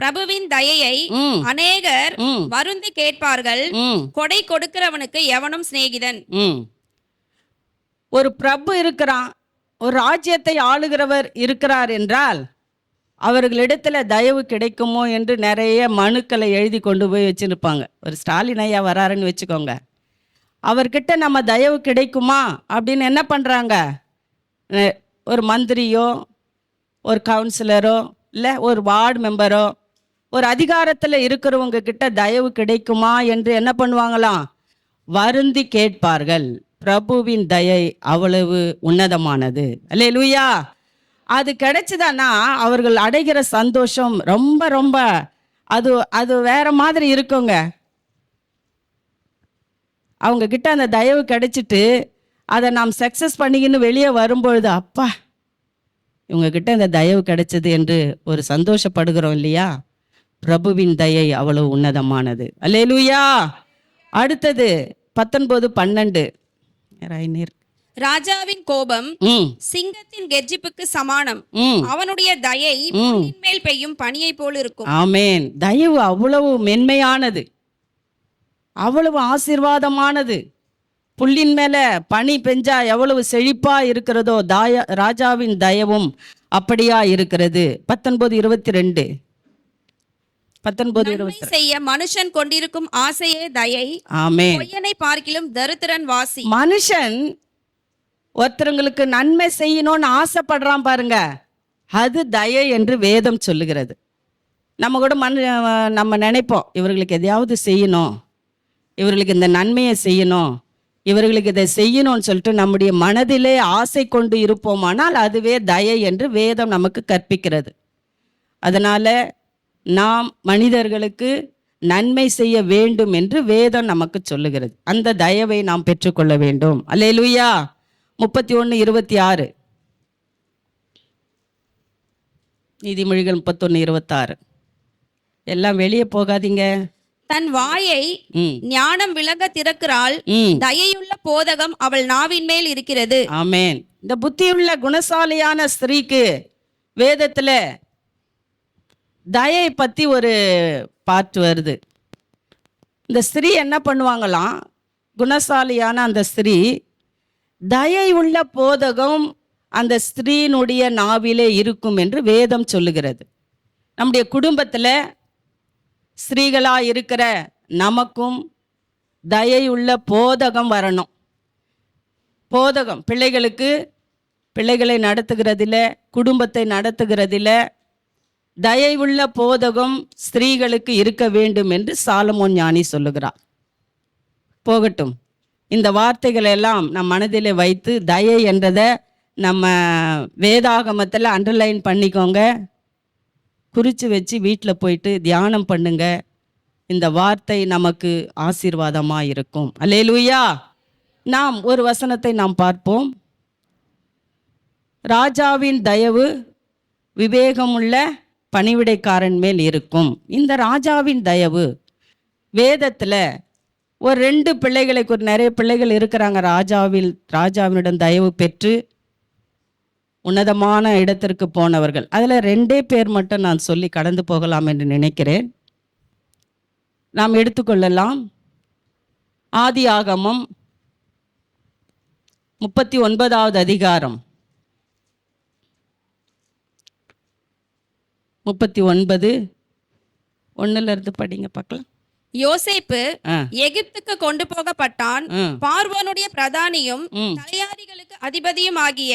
பிரபுவின் தயையை அநேகர் வருந்தி கேட்பார்கள், கொடை கொடுக்கிறவனுக்கு எவனும் சிநேகிதன். ஒரு பிரபு இருக்கிறான், ஒரு ராஜ்யத்தை ஆளுகிறவர் இருக்கிறார் என்றால் அவர்களிடத்துல தயவு கிடைக்குமோ என்று நிறைய மனுக்களை எழுதி கொண்டு போய் வச்சுருப்பாங்க. ஒரு ஸ்டாலின் ஐயா வராருன்னு வச்சுக்கோங்க, அவர்கிட்ட நம்ம தயவு கிடைக்குமா அப்படின்னு என்ன பண்ணுறாங்க? ஒரு மந்திரியோ ஒரு கவுன்சிலரோ இல்லை ஒரு வார்டு மெம்பரோ ஒரு அதிகாரத்தில் இருக்கிறவங்க கிட்ட தயவு கிடைக்குமா என்று என்ன பண்ணுவாங்களாம்? வருந்தி கேட்பார்கள். பிரபுவின் தயை அவ்வளவு உன்னதமானது. அல்லேலூயா. அது கிடைச்சதானா அவர்கள் அடைகிற சந்தோஷம் ரொம்ப ரொம்ப அது அது வேற மாதிரி இருக்குங்க. அவங்க கிட்ட அந்த தயவு கிடைச்சிட்டு அதை நாம் சக்ஸஸ் பண்ணிக்கின்னு வெளியே வரும்பொழுது, அப்பா இவங்க கிட்ட இந்த தயவு கிடைச்சது என்று ஒரு சந்தோஷப்படுகிறோம் இல்லையா? பிரபுவின் தயை அவ்வளவு உன்னதமானது. அல்லேலூயா. அடுத்தது 19:12. ராஜாவின் கோபம் சிங்கத்தின் கெர்ச்சிப்புக்கு சமானம், அவனுடைய தயை மேல் பெய்யும் பனியை போல் இருக்கும். ஆமென். தயவு அவ்வளவு மென்மையானது, அவ்வளவு ஆசீர்வாதமானது. புல்லின் மேல பனி பெஞ்சா எவ்வளவு செழிப்பா இருக்கிறதோ ராஜாவின் தயவும் அப்படியா இருக்கிறது. 19:22. 19:22 செய்ய மனுஷன் கொண்டிருக்கும் ஆசையே தயை. ஆமென். பொய்யனை பார்க்கிலும் தரித்திரன் வாசி. மனுஷன் ஒருத்தருங்களுக்கு நன்மை செய்யணும்னு ஆசைப்படுறான் பாருங்க, அது தயை என்று வேதம் சொல்லுகிறது. நம்ம கூட நம்ம நினைப்போம், இவர்களுக்கு எதையாவது செய்யணும், இவர்களுக்கு இந்த நன்மையை செய்யணும், இவர்களுக்கு இதை செய்யணும்னு சொல்லிட்டு நம்முடைய மனதிலே ஆசை கொண்டு இருப்போமானால் அதுவே தயை என்று வேதம் நமக்கு கற்பிக்கிறது. அதனால நாம் மனிதர்களுக்கு நன்மை செய்ய வேண்டும் என்று வேதம் நமக்கு சொல்லுகிறது. அந்த தயவை நாம் பெற்றுக்கொள்ள வேண்டும். அல்லேலூயா. 31:26. நீதிமொழிகள் 31:26. எல்லாம் வெளியே போகாதீங்க. தன் வாயை ம் ஞானம் விளங்க திறக்கிறாள். ம் தயையுள்ள போதகம் அவள் நாவின் மேல் இருக்கிறது. ஆமென். இந்த புத்தியுள்ள குணசாலியான ஸ்திரீக்கு வேதத்துல தயை பத்தி ஒரு பாட்டு வருது. இந்த ஸ்திரீ என்ன பண்ணுவாங்களாம், குணசாலியான அந்த ஸ்திரீ, தயை உள்ள போதகம் அந்த ஸ்திரீனுடைய நாவிலே இருக்கும் என்று வேதம் சொல்லுகிறது. நம்முடைய குடும்பத்தில் ஸ்திரீகளா இருக்கிற நமக்கும் தயையுள்ள போதகம் வரணும். போதகம் பிள்ளைகளை நடத்துகிறதில, குடும்பத்தை நடத்துகிறதில தயையுள்ள போதகம் ஸ்திரீகளுக்கு இருக்க வேண்டும் என்று சாலமோன் ஞானி சொல்லுகிறார். போகட்டும், இந்த வார்த்தைகள் எல்லாம் நம் மனதிலே வைத்து தயை என்றதை நம்ம வேதாகமத்தில் அண்டர்லைன் பண்ணிக்கோங்க, குறித்து வச்சு வீட்டில் போயிட்டு தியானம் பண்ணுங்க. இந்த வார்த்தை நமக்கு ஆசீர்வாதமாக இருக்கும். அல்லேலூயா. நாம் ஒரு வசனத்தை நாம் பார்ப்போம். ராஜாவின் தயவு விவேகமுள்ள பணிவிடைக்காரன் மேல் இருக்கும். இந்த ராஜாவின் தயவு வேதத்தில் ஒரு 2 பிள்ளைகளை, நிறைய பிள்ளைகள் இருக்கிறாங்க ராஜாவினிடம் தயவு பெற்று உன்னதமான இடத்திற்கு போனவர்கள். அதில் 2 பேர் மட்டும் நான் சொல்லி கடந்து போகலாம் என்று நினைக்கிறேன். நாம் எடுத்துக்கொள்ளலாம். ஆதியாகமம் 39வது அதிகாரம் 39:1 படிங்க பார்க்கலாம். யோசேப்பு எகிப்துக்கு கொண்டு போகப்பட்டான். பார்வோனுடைய பிரதானியும் தலையாரிகளுக்கு அதிபதியும் ஆகிய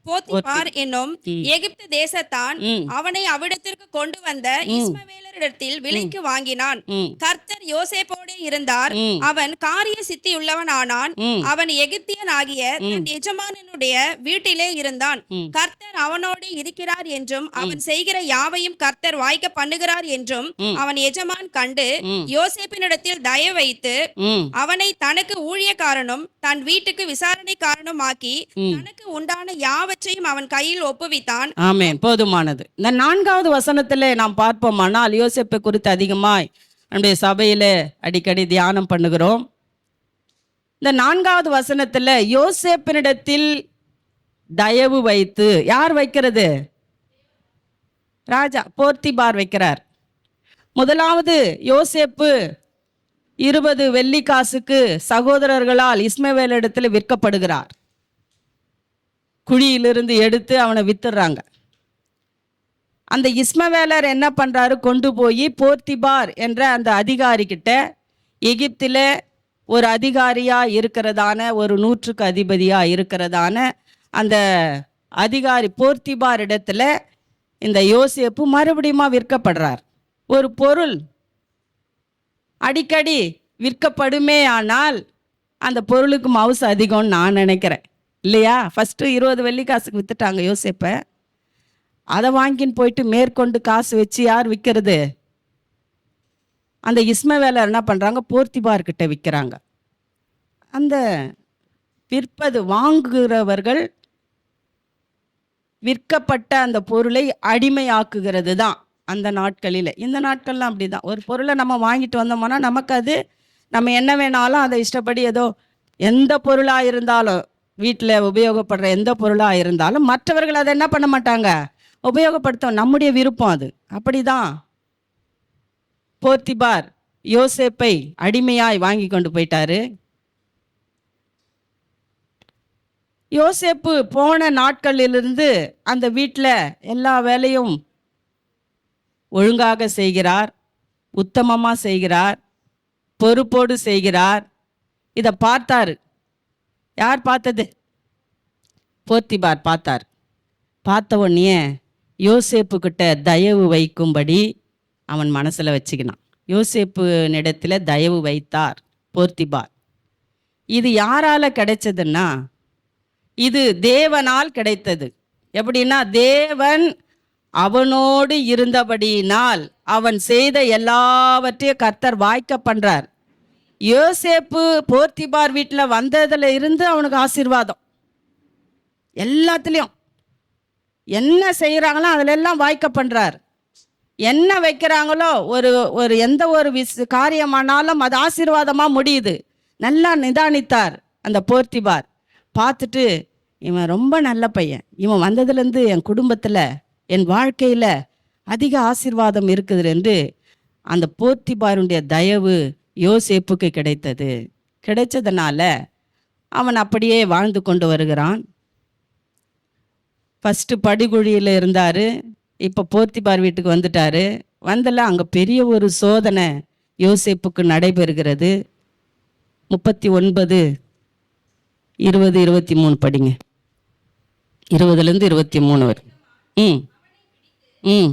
போத்திபார் என்னும் எகிப்து தேசத்தான் அவனை அவ்விடத்திற்கு கொண்டு வந்த இஸ்மவேலரிடத்தில் விலைக்கு வாங்கினான். கர்த்தர் யோசேப்போடு இருந்தார். அவன் காரிய சித்தி உள்ளவன் ஆனான். அவன் எகிப்தியன் ஆகிய தன் எஜமானனுடைய வீட்டிலே இருந்தான். கர்த்தர் அவனோடு இருக்கிறார் என்றும் அவன் செய்கிற யாவையும் கர்த்தர் வாய்க்க பண்ணுகிறார் என்றும் அவன் எஜமான் கண்டு யோசேப்பினிடத்தில் தயவு வைத்து அவனை தனக்கு ஊழியக்காரனும் தன் வீட்டுக்கு விசாரணைக்காரனும் ஆக்கி தனக்கு உண்டான யாவற்றையும் அவன் கையில் ஒப்புவித்தான். ஆமென். போதுமானது. இந்த 4வது வசனத்திலே நாம் பார்ப்போமானால் யோசேப்பை குறித்து அதிகமாய் நம்முடைய சபையில அடிக்கடி தியானம் பண்ணுகிறோம். இந்த 4வது வசனத்துல யோசேப்பினிடத்தில் தயவு வைத்து, யார் வைக்கிறது? ராஜா போர்த்திபார் வைக்கிறார். முதலாவது யோசேப்பு 20 வெள்ளிக்காசுக்கு சகோதரர்களால் இஸ்மவேலிடத்தில் விற்கப்படுகிறார். குழியிலிருந்து எடுத்து அவனை வித்துடுறாங்க. அந்த இஸ்மவேலர் என்ன பண்றாரு, கொண்டு போய் போர்த்திபார் என்ற அந்த அதிகாரி கிட்ட, எகிப்தில ஒரு அதிகாரியா இருக்கிறதான, ஒரு 100க்கு அதிபதியா இருக்கிறதான அந்த அதிகாரி போர்த்திபார் இடத்துல இந்த யோசேப்பு மறுபடியும் விற்கப்படுறார். ஒரு பொருள் அடிக்கடி விற்கப்படுமே ஆனால் அந்த பொருளுக்கு மவுசு அதிகம்னு நான் நினைக்கிறேன், இல்லையா? ஃபஸ்ட்டு 20 வெள்ளிக்காசுக்கு வித்துட்டாங்க யோசேப்பை. அதை வாங்கின்னு போயிட்டு மேற்கொண்டு காசு வச்சு யார் விற்கிறது? அந்த இஸ்மவேலர் என்ன பண்ணுறாங்க, போர்த்திபார்கிட்ட விற்கிறாங்க. அந்த விற்பது வாங்குகிறவர்கள் விற்கப்பட்ட அந்த பொருளை அடிமையாக்குகிறது தான் அந்த நாட்களில். இந்த நாட்கள்லாம் அப்படி தான். ஒரு பொருளை நம்ம வாங்கிட்டு வந்தோம்னா நமக்கு அது, நம்ம என்ன வேணாலும் அதை இஷ்டப்படி, ஏதோ எந்த பொருளாக இருந்தாலும், வீட்டில் உபயோகப்படுற எந்த பொருளாக இருந்தாலும் மற்றவர்கள் அதை என்ன பண்ண மாட்டாங்க, உபயோகப்படுத்தும். நம்முடைய விருப்பம் அது. அப்படிதான் போர்த்திபார் யோசேப்பை அடிமையாய் வாங்கி கொண்டு போயிட்டாரு. யோசேப்பு போன நாட்களிலிருந்து அந்த வீட்டில் எல்லா வேலையும் ஒழுங்காக செய்கிறார், உத்தமமாக செய்கிறார், பொறுப்போடு செய்கிறார். இதை பார்த்தாரு. யார் பார்த்தது? போர்த்திபார் பார்த்தார். பார்த்த உடனே யோசேப்பு கிட்ட தயவு வைக்கும்படி அவன் மனசில் வச்சுக்கினான். யோசேப்புனிடத்தில் தயவு வைத்தார் போர்த்திபார். இது யாரால கிடைச்சதுன்னா, இது தேவனால் கிடைத்தது. எப்படின்னா, தேவன் அவனோடு இருந்தபடியினால் அவன் செய்த எல்லாவற்றையும் கர்த்தர் வாய்க்க பண்றார். யோசேப்பு போர்த்திபார் வீட்டில் வந்ததுல இருந்து அவனுக்கு ஆசீர்வாதம் எல்லாத்துலேயும். என்ன செய்கிறாங்களோ அதில் எல்லாம் வாய்க்க பண்ணுறார். என்ன வைக்கிறாங்களோ ஒரு எந்த ஒரு காரியமானாலும் அது ஆசீர்வாதமாக முடியுது. நல்லா நிதானித்தார் அந்த போர்த்திபார். பார்த்துட்டு இவன் ரொம்ப நல்ல பையன், இவன் வந்ததுலேருந்து என் குடும்பத்தில் என் வாழ்க்கையில் அதிக ஆசீர்வாதம் இருக்குது என்று அந்த போர்த்திபாருடைய தயவு யோசேப்புக்கு கிடைத்தது. கிடைச்சதுனால அவன் அப்படியே வாழ்ந்து கொண்டு வருகிறான். ஃபஸ்ட்டு படுகுழியில் இருந்தார், இப்போ போர்த்திபார் வீட்டுக்கு வந்துட்டார். வந்தல அங்கே பெரிய ஒரு சோதனை யோசேப்புக்கு நடைபெறுகிறது. 39, 20, 23 படிங்க. 20லேருந்து 23 வரை. ம் ம்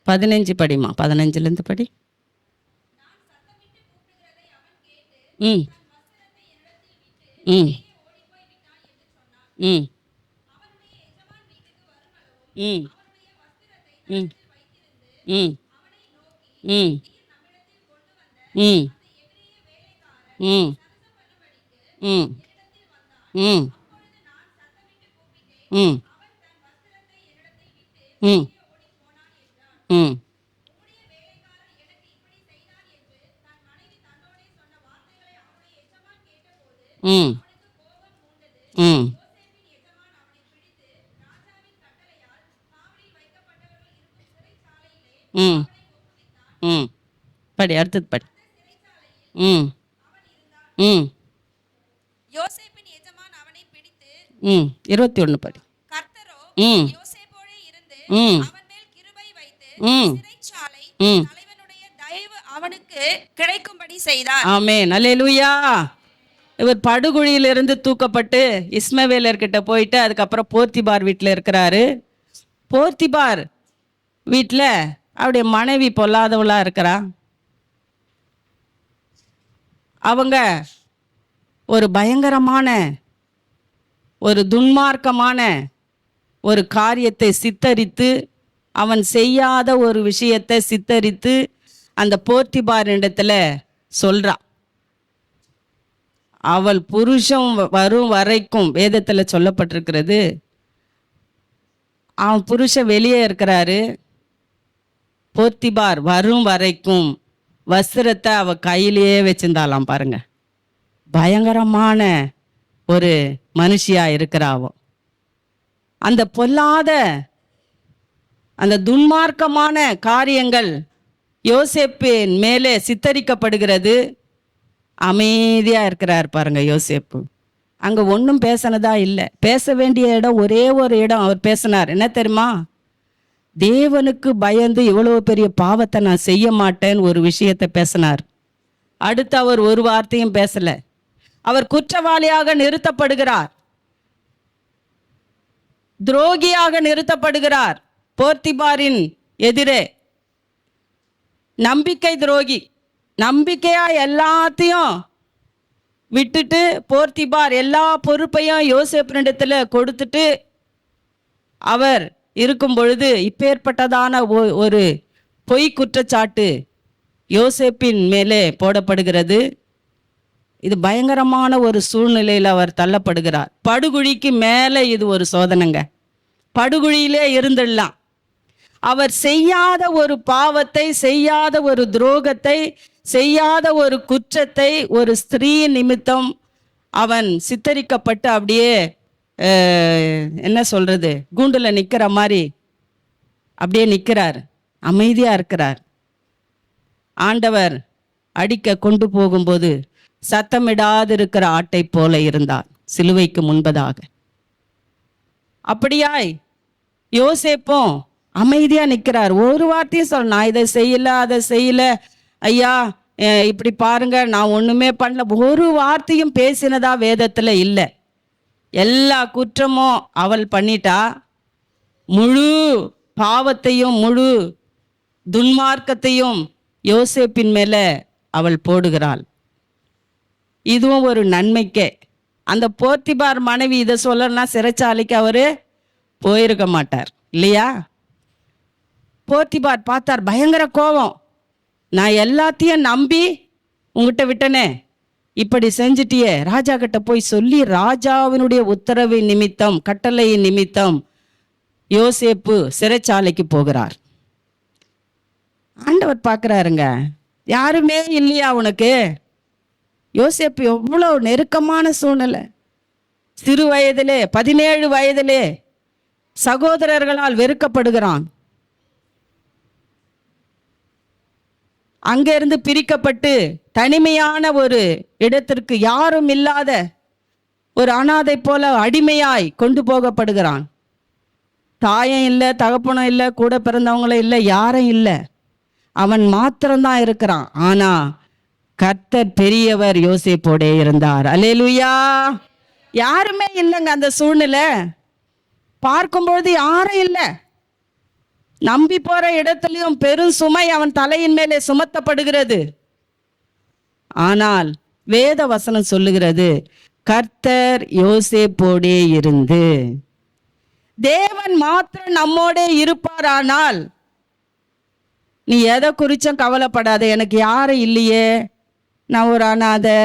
15 படிமா, 15லேருந்து படி. ம் ம் ம் ம் ம் ம் ம் ம் ம் ம் ம் ம் ம் ம் ம் ம் ம் ம் படி, அடுத்தது படி. ம் ம் யோசேப்பின் எஜமான் அவனை பிடித்து 21 படி. கர்த்தரோ ம் யோசேப்போடே இருந்து ம் அவன் மேல் கிருபை வைத்து ம் சிறைச்சாலை ம் தலைவனுடைய தயவு அவனுக்கு கிடைக்கும்படி செய்தார். ஆமென், அல்லேலூயா. இவர் படுகுழியிலிருந்து தூக்கப்பட்டு இஸ்மவேலர்கிட்ட போயிட்டு அதுக்கப்புறம் போர்த்திபார் வீட்டில் இருக்கிறாரு. போர்த்திபார் வீட்டில் அவருடைய மனைவி பொல்லாதவளா இருக்கிறா. அவங்க ஒரு பயங்கரமான ஒரு துன்மார்க்கமான ஒரு காரியத்தை சித்தரித்து, அவன் செய்யாத ஒரு விஷயத்தை சித்தரித்து அந்த போர்த்திபாரிடத்துல சொல்றா. அவள் புருஷன் வரும் வரைக்கும் வேதத்தில் சொல்லப்பட்டிருக்கிறது, அவன் புருஷன் வெளியே இருக்கிறாரு, போர்த்திபார் வரும் வரைக்கும் வஸ்திரத்தை அவ கையிலேயே வச்சிருந்தாலாம். பாருங்க, பயங்கரமான ஒரு மனுஷியா இருக்கிறாவோ. அந்த பொல்லாத அந்த துன்மார்க்கமான காரியங்கள் யோசேப்பின் மேலே சித்தரிக்கப்படுகிறது. அமைதியா இருக்கிறார் பாருங்க யோசேப்பு. அங்க ஒன்றும் பேசினதா இல்லை. பேச வேண்டிய இடம் ஒரே ஒரு இடம் அவர் பேசினார். என்ன தெரியுமா? தேவனுக்கு பயந்து இவ்வளவு பெரிய பாவத்தை நான் செய்ய மாட்டேன்னு ஒரு விஷயத்தை பேசினார். அடுத்து அவர் ஒரு வார்த்தையும் பேசல. அவர் குற்றவாளியாக நிறுத்தப்படுகிறார், துரோகியாக நிறுத்தப்படுகிறார். போர்த்திபாரின் எதிரே நம்பிக்கை துரோகி. நம்பிக்கையா எல்லாத்தையும் விட்டுட்டு போர்த்திபார் எல்லா பொறுப்பையும் யோசேப்பினிடத்துல கொடுத்துட்டு அவர் இருக்கும் பொழுது இப்பேற்பட்டதான ஒரு பொய் குற்றச்சாட்டு யோசேப்பின் மேலே போடப்படுகிறது. இது பயங்கரமான ஒரு சூழ்நிலையில் அவர் தள்ளப்படுகிறார். படுகுழிக்கு மேலே இது ஒரு சோதனைங்க. படுகுழியிலே இருந்துடலாம். அவர் செய்யாத ஒரு பாவத்தை, செய்யாத ஒரு துரோகத்தை, செய்யாத ஒரு குற்றத்தை ஒரு ஸ்திரீ நிமித்தம் அவன் சித்தரிக்கப்பட்டு அப்படியே என்ன சொல்றது, கூண்டுல நிக்கிற மாதிரி அப்படியே நிற்கிறார், அமைதியா இருக்கிறார். ஆண்டவர் அடிக்க கொண்டு போகும்போது சத்தமிடாது இருக்கிற ஆட்டை போல இருந்தார் சிலுவைக்கு முன்பதாக. அப்படியாய் யோசேப்பும் அமைதியா நிற்கிறார். ஒரு வார்த்தையும் சொல்ல, நான் இதை செய்யல அதை செய்யல ஐயா, இப்படி பாருங்க நான் ஒண்ணுமே பண்ணல, ஒரு வார்த்தையும் பேசினதா வேதத்துல இல்லை. எல்லா குற்றமும் அவள் பண்ணிட்டா. முழு பாவத்தையும் முழு துன்மார்க்கத்தையும் யோசேப்பின் மேல அவள் போடுகிறாள். இதுவும் ஒரு நன்மைக்கே. அந்த போர்த்திபார் மனைவி இதை சொல்லனா சிறைச்சாலைக்கு அவரு போயிருக்க மாட்டார் இல்லையா? போர்த்திபார் பார்த்தார், பயங்கர கோபம். நான் எல்லாத்தையும் நம்பி உங்ககிட்ட விட்டனே, இப்படி செஞ்சிட்டியே, ராஜா கிட்ட போய் சொல்லி ராஜாவினுடைய உத்தரவின் நிமித்தம், கட்டளையின் நிமித்தம் யோசேப்பு சிறைச்சாலைக்கு போகிறார். ஆண்டவர் பார்க்குறாருங்க, யாருமே இல்லையா உனக்கு? யோசேப்பு எவ்வளோ நெருக்கமான சூழ்நிலை. சிறு வயதிலே, 17 வயதிலே சகோதரர்களால் வெறுக்கப்படுகிறான். அங்கிருந்து பிரிக்கப்பட்டு தனிமையான ஒரு இடத்திற்கு, யாரும் இல்லாத ஒரு அனாதை போல அடிமையாய் கொண்டு போகப்படுகிறான். தாயும் இல்லை, தகப்பனும் இல்லை, கூட பிறந்தவங்களும் இல்லை, யாரும் இல்லை. அவன் மாத்திரம்தான் இருக்கிறான். ஆனா கர்த்தர் பெரியவர் யோசேப்போடே இருந்தார். அல்லேலூயா. யாருமே இல்லைங்க அந்த சூழ்நிலை. பார்க்கும்பொழுது யாரும் இல்லை. நம்பி போற இடத்துலயும் பெரும் சுமை அவன் தலையின் மேலே சுமத்தப்படுகிறது. ஆனால் வேத வசனம் சொல்லுகிறது, கர்த்தர் யோசேப்போடே இருந்து. தேவன் மாத்திரம் நம்மோடே இருப்பாரானால் நீ எதை குறிச்சும் கவலைப்படாத. எனக்கு யாரும் இல்லையே, நான் ஒரு அனாதை,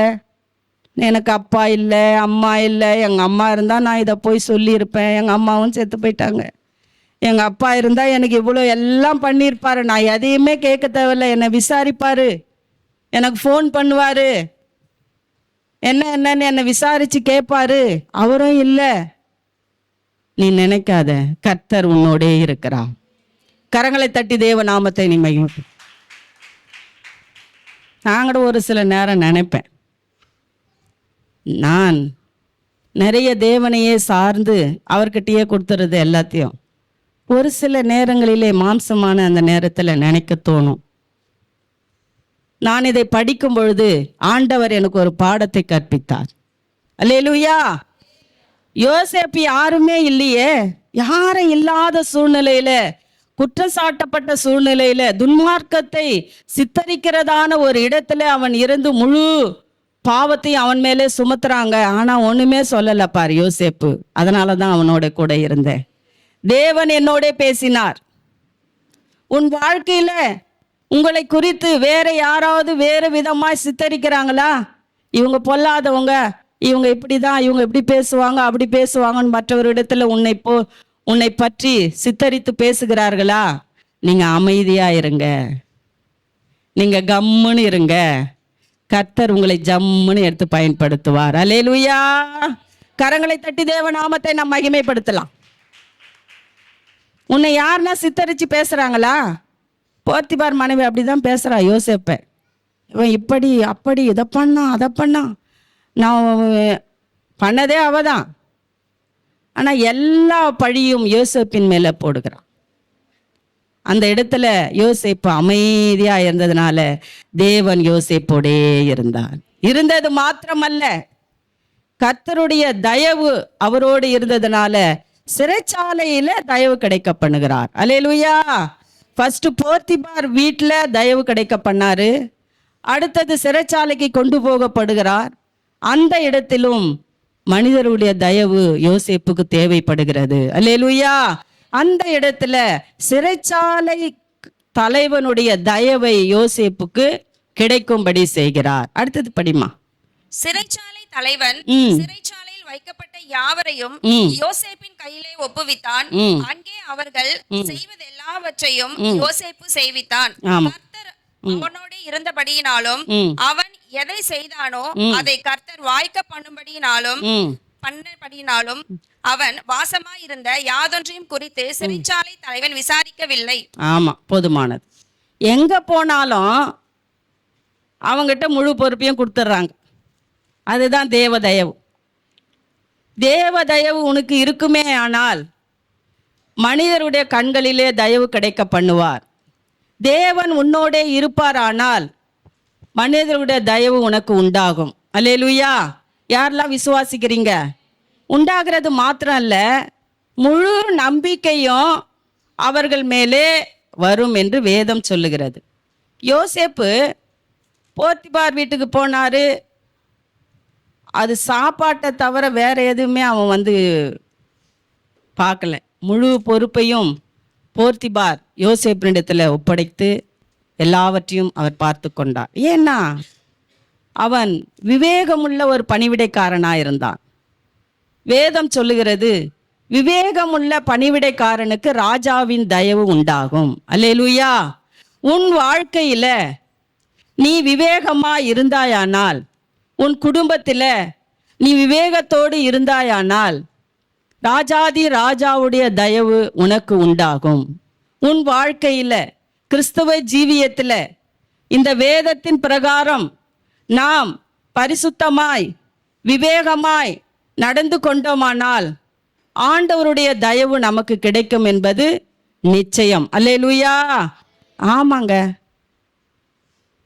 எனக்கு அப்பா இல்லை, அம்மா இல்லை. எங்கள் அம்மா இருந்தால் நான் இதை போய் சொல்லியிருப்பேன். எங்கள் அம்மாவும் செத்து போயிட்டாங்க. எங்கள் அப்பா இருந்தால் எனக்கு இவ்வளோ எல்லாம் பண்ணியிருப்பாரு. நான் எதையுமே கேட்க தேவையில்லை, என்னை விசாரிப்பார், எனக்கு ஃபோன் பண்ணுவார், என்னன்னு என்னை விசாரித்து கேட்பாரு. அவரும் இல்லை. நீ நினைக்காத, கர்த்தர் உன்னோடே இருக்கிறான். கரங்களை தட்டி தேவ நாமத்தை நீ மகிமை. நான் கூட ஒரு சில நேரம் நினைப்பேன், நான் நிறைய தேவனையே சார்ந்து அவர்கிட்டயே கொடுத்துறது எல்லாத்தையும். ஒரு சில நேரங்களிலே மாம்சமான அந்த நேரத்தில் நினைக்க தோணும். நான் இதை படிக்கும் பொழுது ஆண்டவர் எனக்கு ஒரு பாடத்தை கற்பித்தார். அல்லேலூயா. யோசேப்பு யாருமே இல்லையே, யாரும் இல்லாத சூழ்நிலையில, குற்றம் சாட்டப்பட்ட சூழ்நிலையில, துன்மார்க்கத்தை சித்தரிக்கிறதான ஒரு இடத்துல அவன் இருந்து முழு பாவத்தையும் அவன் மேலே சுமத்துறாங்க. ஆனா ஒண்ணுமே சொல்லல பாரு யோசேப்பு. அதனாலதான் அவனோட கூட இருந்தேன். தேவன் என்னோட பேசினார். உன் வாழ்க்கையில உங்களை குறித்து வேற யாராவது வேறு விதமாய் சித்தரிக்கிறாங்களா? இவங்க பொல்லாதவங்க, இவங்க இப்படிதான், இவங்க இப்படி பேசுவாங்க, அப்படி பேசுவாங்கன்னு மற்றவரிடத்துல உன்னை பற்றி சித்தரித்து பேசுகிறார்களா? நீங்க அமைதியா இருங்க, நீங்க கம்முன்னு இருங்க. கர்த்தர் உங்களை ஜம்முன்னு எடுத்து பயன்படுத்துவார். அல்லேலூயா. கரங்களை தட்டி தேவ நாமத்தை நாம் மகிமைப்படுத்தலாம். உன்னை யாருன்னா சித்தரிச்சு பேசுறாங்களா? போர்த்திபார் மனைவி அப்படிதான் பேசுறா யோசேப்ப. இவன் இப்படி அப்படி, இதை பண்ணா அதை பண்ணா, நான் பண்ணதே அவதான். ஆனா எல்லா பழியும் யோசேப்பின் மேல போடுகிறான். அந்த இடத்துல யோசேப்பு அமைதியா இருந்ததுனால தேவன் யோசேப்போடே இருந்தார். இருந்தது மாத்திரமல்ல, கர்த்தருடைய தயவு அவரோடு இருந்ததுனால சிறைச்சாலையில தயவு கிடைக்க பண்ணுகிறார். அல்லேலூயா. ஃபர்ஸ்ட் போர்த்திபார் வீட்டுல தயவு கிடைக்க பண்ணாரு. அடுத்தது சிறைச்சாலைக்கு கொண்டு போகப்படுகிறார். அந்த இடத்திலும் மனிதருடைய தயவு யோசேப்புக்கு தேவைப்படுகிறது. அல்லேலூயா. அந்த இடத்துல சிறைச்சாலை தலைவனுடைய தயவை யோசேப்புக்கு கிடைக்கும்படி செய்கிறார். அடுத்தது படிமா. சிறைச்சாலை தலைவன் சிறைச்சாலையில் வைக்கப்பட்ட யாவரையும் யோசேப்பின் கையிலே ஒப்புவித்தான். அங்கே அவர்கள் செய்வது எல்லாவற்றையும் யோசேப்பு செய்வித்தான். கர்த்தர் அவனோட இருந்தபடியினாலும் அவன் எதை செய்தானோ அதை கர்த்தர் வாய்க்க பண்ணும்படியினாலும் அவன் வாசமாயிருந்த யாதொன்றையும் குறித்து சிறைச்சாலை தலைவன் விசாரிக்கவில்லை. ஆமா, போதுமானது. எங்க போனாலும் அவங்கிட்ட முழு பொறுப்பையும் கொடுத்துட்றாங்க. அதுதான் தேவதயவு. தேவதயவு உனக்கு இருக்குமே ஆனால் மனிதருடைய கண்களிலே தயவு கிடைக்க பண்ணுவார். தேவன் உன்னோடே இருப்பார் ஆனால் மனிதருடைய தயவு உனக்கு உண்டாகும். அல்லேலூயா. யாரெல்லாம் விசுவாசிக்கிறீங்க? உண்டாகிறது மாத்திரம் அல்ல, முழு நம்பிக்கையும் அவர்கள் மேலே வரும் என்று வேதம் சொல்லுகிறது. யோசேப்பு போர்த்திபார் வீட்டுக்கு போனாரு. அது சாப்பாட்டை தவிர வேற எதுவுமே அவன் பார்க்கல. முழு பொறுப்பையும் போர்த்திபார் யோசேப்பினிடத்தில் ஒப்படைத்து எல்லாவற்றையும் அவர் பார்த்து கொண்டார். ஏன்னா அவன் விவேகமுள்ள ஒரு பணிவிடைக்காரனாயிருந்தான். வேதம் சொல்லுகிறது, விவேகமுள்ள பணிவிடைக்காரனுக்கு ராஜாவின் தயவு உண்டாகும். அல்லேலூயா. உன் வாழ்க்கையில நீ விவேகமா இருந்தாயானால், உன் குடும்பத்தில நீ விவேகத்தோடு இருந்தாயானால், ராஜாதி ராஜாவுடைய தயவு உனக்கு உண்டாகும். உன் வாழ்க்கையில கிறிஸ்தவ ஜீவியத்துல இந்த வேதத்தின் பிரகாரம் நாம் பரிசுத்தமாய் விவேகமாய் நடந்து கொண்டோமானால் ஆண்டவருடைய தயவு நமக்கு கிடைக்கும் என்பது நிச்சயம். அல்லேலூயா. ஆமாங்க,